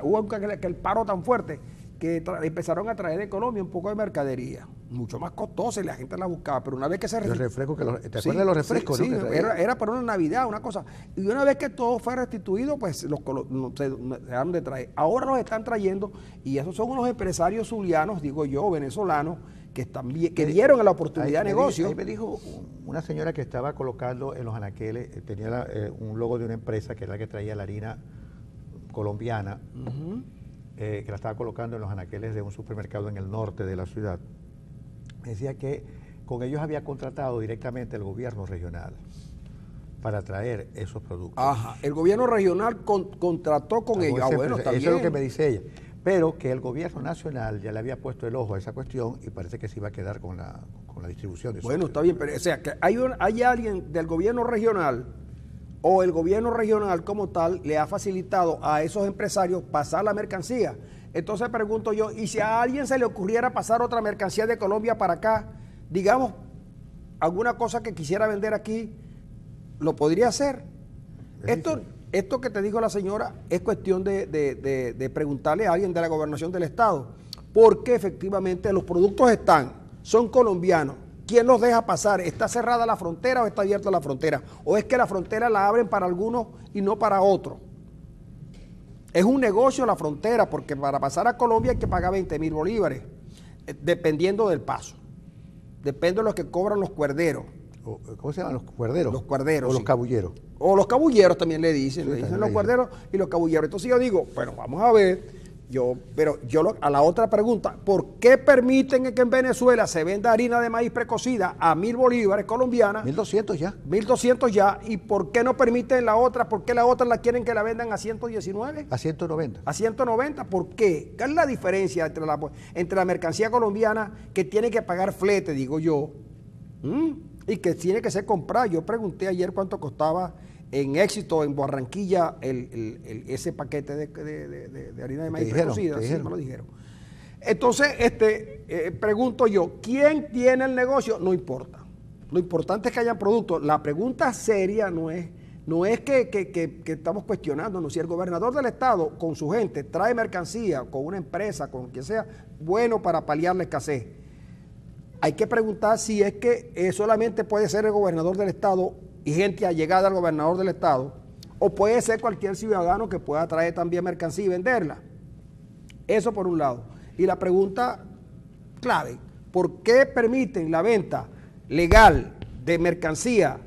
hubo el paro tan fuerte, que empezaron a traer de Colombia un poco de mercadería, mucho más costosa, y la gente la buscaba, pero una vez que se... Los refrescos, ¿te acuerdas de los refrescos? Sí, ¿no? Sí, era para una Navidad, una cosa, y una vez que todo fue restituido, pues se dejaron de traer. Ahora los están trayendo, y esos son unos empresarios zulianos, digo yo, venezolanos, que dieron la oportunidad de negocio. Ahí me dijo una señora que estaba colocando en los anaqueles, tenía un logo de una empresa que era la que traía la harina colombiana, que la estaba colocando en los anaqueles de un supermercado en el norte de la ciudad. Me decía que con ellos había contratado directamente el gobierno regional para traer esos productos. Ajá, el gobierno regional contrató con ellos. Bueno, eso es lo que me dice ella. Pero que el gobierno nacional ya le había puesto el ojo a esa cuestión y parece que se iba a quedar con la distribución de eso. Bueno, está bien, pero o sea, que hay alguien del gobierno regional, o el gobierno regional como tal le ha facilitado a esos empresarios pasar la mercancía. Entonces pregunto yo, ¿y si a alguien se le ocurriera pasar otra mercancía de Colombia para acá, digamos, alguna cosa que quisiera vender aquí, lo podría hacer? Esto que te dijo la señora es cuestión de preguntarle a alguien de la gobernación del estado, porque efectivamente los productos son colombianos. ¿Quién los deja pasar? ¿Está cerrada la frontera o está abierta la frontera? ¿O es que la frontera la abren para algunos y no para otros? Es un negocio la frontera, porque para pasar a Colombia hay que pagar 20.000 bolívares, dependiendo del paso. Depende de lo que cobran los cuerderos. ¿Cómo se llaman los cuerderos? Los cuerderos. O sí. los cabulleros. O los cabulleros también le dicen. Sí, le dicen también los le cuerderos y los cabulleros. Entonces yo digo, bueno, vamos a ver. A la otra pregunta, ¿por qué permiten que en Venezuela se venda harina de maíz precocida a 1.000 bolívares colombianas? 1.200 ya. 1.200 ya. ¿Y por qué no permiten la otra? ¿Por qué la otra la quieren que la vendan a 119? A 190. A 190, ¿por qué? ¿Qué es la diferencia entre la mercancía colombiana que tiene que pagar flete, digo yo, y que tiene que ser comprada? Yo pregunté ayer cuánto costaba en Éxito, en Barranquilla, ese paquete de harina de maíz precocida. Sí, me lo dijeron. Entonces, pregunto yo, ¿quién tiene el negocio? No importa. Lo importante es que hayan productos. La pregunta seria no es que estamos cuestionando, no. Si el gobernador del estado con su gente trae mercancía, con una empresa, con quien sea, bueno para paliar la escasez, hay que preguntar si es que solamente puede ser el gobernador del estado y gente allegada al gobernador del estado, o puede ser cualquier ciudadano que pueda traer también mercancía y venderla. Eso por un lado. Y la pregunta clave, ¿por qué permiten la venta legal de mercancía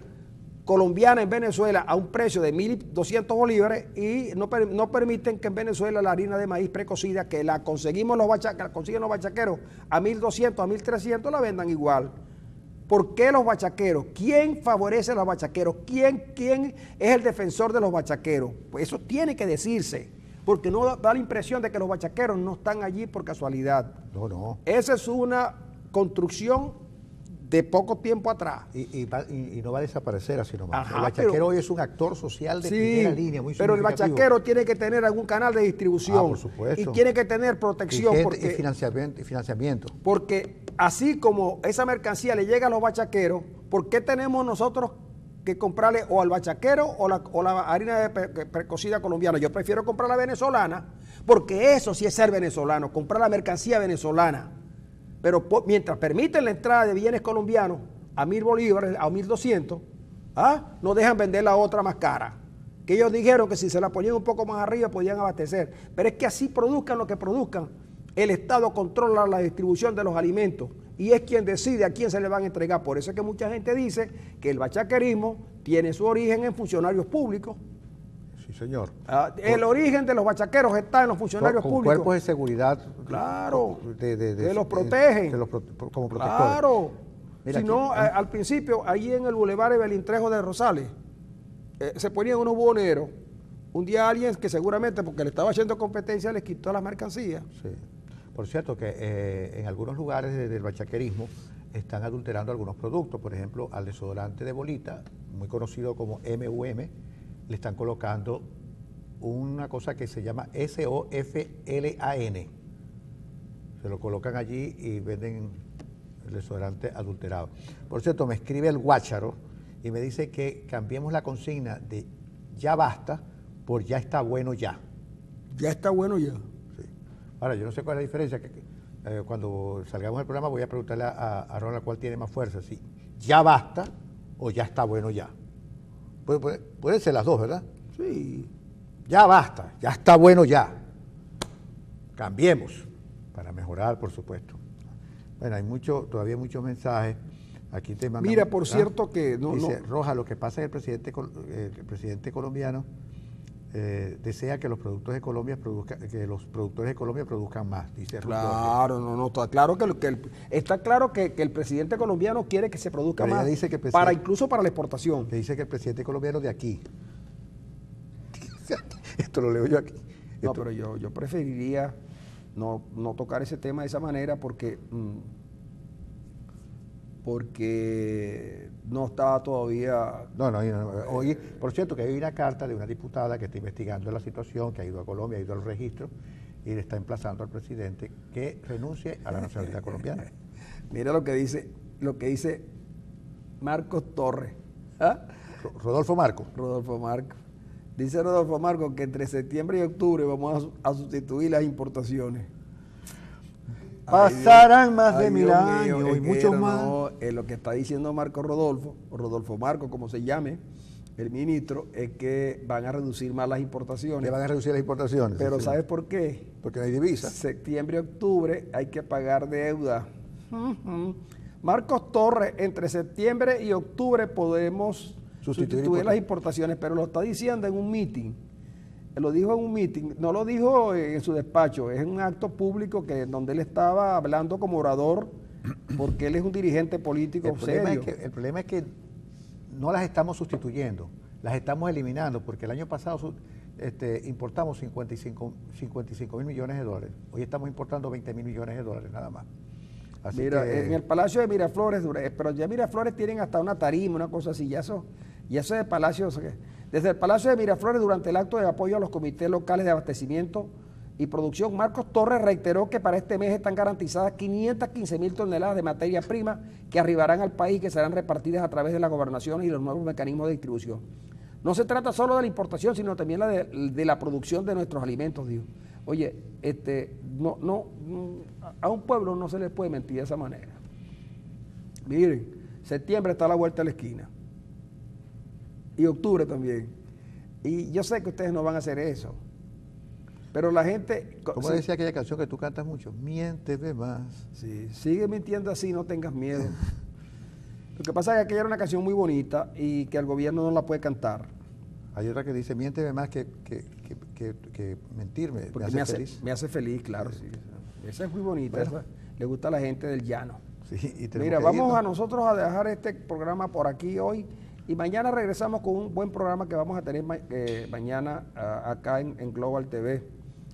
colombiana en Venezuela a un precio de 1.200 bolívares y no permiten que en Venezuela la harina de maíz precocida, que la consiguen los bachaqueros a 1.200, a 1.300, la vendan igual? ¿Por qué los bachaqueros? ¿Quién favorece a los bachaqueros? ¿Quién es el defensor de los bachaqueros? Pues eso tiene que decirse, porque no da la impresión de que los bachaqueros no están allí por casualidad. No. Esa es una construcción de poco tiempo atrás. Y no va a desaparecer así nomás. Ajá, el bachaquero pero- hoy es un actor social de Sí, primera línea, muy pero el significativo. bachaquero tiene que tener algún canal de distribución. Ah, por supuesto. Y tiene que tener protección y porque, financiamiento. porque así como esa mercancía le llega a los bachaqueros, ¿por qué tenemos nosotros que comprarle o al bachaquero o la harina precocida colombiana? Yo prefiero comprar la venezolana, porque eso sí es ser venezolano, comprar la mercancía venezolana. Pero mientras permiten la entrada de bienes colombianos a 1.000 bolívares, a 1.200, no dejan vender la otra más cara. Que ellos dijeron que si se la ponían un poco más arriba podían abastecer. Pero es que así produzcan lo que produzcan, el Estado controla la distribución de los alimentos y es quien decide a quién se le van a entregar. Por eso es que mucha gente dice que el bachaquerismo tiene su origen en funcionarios públicos. Sí, señor. El origen de los bachaqueros está en los funcionarios con públicos. cuerpos de seguridad. Claro, que los protegen. Como protectores. Claro. Mira Si no, aquí, al principio, ahí en el Boulevard Evelyn Trejo de Rosales, se ponían unos buhoneros. Un día alguien que seguramente, porque le estaba haciendo competencia, les quitó las mercancías. Sí. Por cierto que en algunos lugares del bachaquerismo están adulterando algunos productos. Por ejemplo, al desodorante de bolita, muy conocido como MUM, le están colocando una cosa que se llama SOFLAN. Se lo colocan allí y venden el desodorante adulterado. Por cierto, me escribe el Guácharo y me dice que cambiemos la consigna de ya basta por ya está bueno ya. Ya está bueno ya. Sí. Ahora, yo no sé cuál es la diferencia. Cuando salgamos del programa voy a preguntarle a Ronald cuál tiene más fuerza, si ya basta o ya está bueno ya. Pueden ser las dos, ¿verdad? Sí. Ya basta, ya está bueno ya. Cambiemos para mejorar, por supuesto. Bueno, hay todavía muchos mensajes. Aquí te mandamos. Mira, por cierto que dice Roja, lo que pasa es que el presidente colombiano desea que los productos de Colombia produzcan más, dice Ruth Jorge. Claro, está claro está claro que el presidente colombiano quiere que se produzca Pero ella más, dice que incluso para la exportación. Que dice que el presidente colombiano de aquí. Esto lo leo yo aquí. No, pero yo preferiría no tocar ese tema de esa manera porque no estaba todavía... No. Hoy, por cierto, que hay una carta de una diputada que está investigando la situación, que ha ido a Colombia, ha ido al registro y le está emplazando al presidente que renuncie a la nacionalidad colombiana. Mira lo que dice Marcos Torres. Rodolfo Marco. Rodolfo Marco. Dice Rodolfo Marco que entre septiembre y octubre vamos a sustituir las importaciones. Pasarán más de 1000 Dios años mío, y muchos más. No, lo que está diciendo Rodolfo Marco, como se llame, el ministro, es que van a reducir más las importaciones. Le van a reducir las importaciones. Pero sí. ¿sabes por qué? Porque no hay divisa. Septiembre, octubre hay que pagar deuda. Marcos Torres, entre septiembre y octubre podemos sustituir las importaciones, pero lo está diciendo en un meeting. Lo dijo en un meeting, no lo dijo en su despacho, es un acto público donde él estaba hablando como orador, porque él es un dirigente político serio. El problema es que no las estamos sustituyendo, las estamos eliminando, porque el año pasado importamos 55 mil millones de dólares, hoy estamos importando 20 mil millones de dólares nada más. Así Mira, que, en el Palacio de Miraflores, pero ya Miraflores tienen hasta una tarima, una cosa así, ya eso es Palacio. Desde el Palacio de Miraflores, durante el acto de apoyo a los comités locales de abastecimiento y producción, Marcos Torres reiteró que para este mes están garantizadas 515.000 toneladas de materia prima que arribarán al país y que serán repartidas a través de las gobernaciones y los nuevos mecanismos de distribución. No se trata solo de la importación, sino también de la producción de nuestros alimentos, dijo. Oye, a un pueblo no se le puede mentir de esa manera. Miren, septiembre está a la vuelta de la esquina. Y octubre también. Y yo sé que ustedes no van a hacer eso. Pero la gente... ¿Cómo decía aquella canción que tú cantas mucho? Miénteme más. Sí, sigue mintiendo así, no tengas miedo. Lo que pasa es que aquella era una canción muy bonita y que el gobierno no la puede cantar. Hay otra que dice, miénteme más que mentirme. Porque me hace feliz. Me hace feliz, claro. Sí. Esa es muy bonita. Bueno. Esa le gusta a la gente del llano. Sí, Mira, vamos a nosotros a dejar este programa por aquí hoy. Y mañana regresamos con un buen programa que vamos a tener mañana acá en Global TV.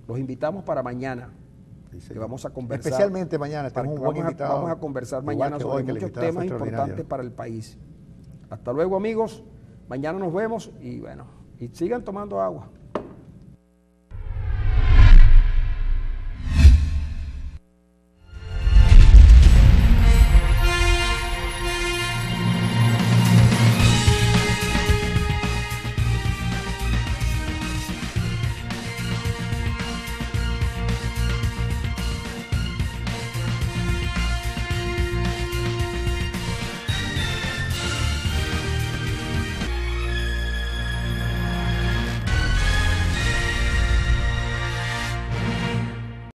Los invitamos para mañana. Sí, que señor. vamos a conversar. Especialmente mañana, tenemos un buen invitado. Vamos a conversar igual mañana que sobre hoy, que el muchos invitado temas fue extraordinario. importantes para el país. Hasta luego, amigos. Mañana nos vemos y bueno, y sigan tomando agua.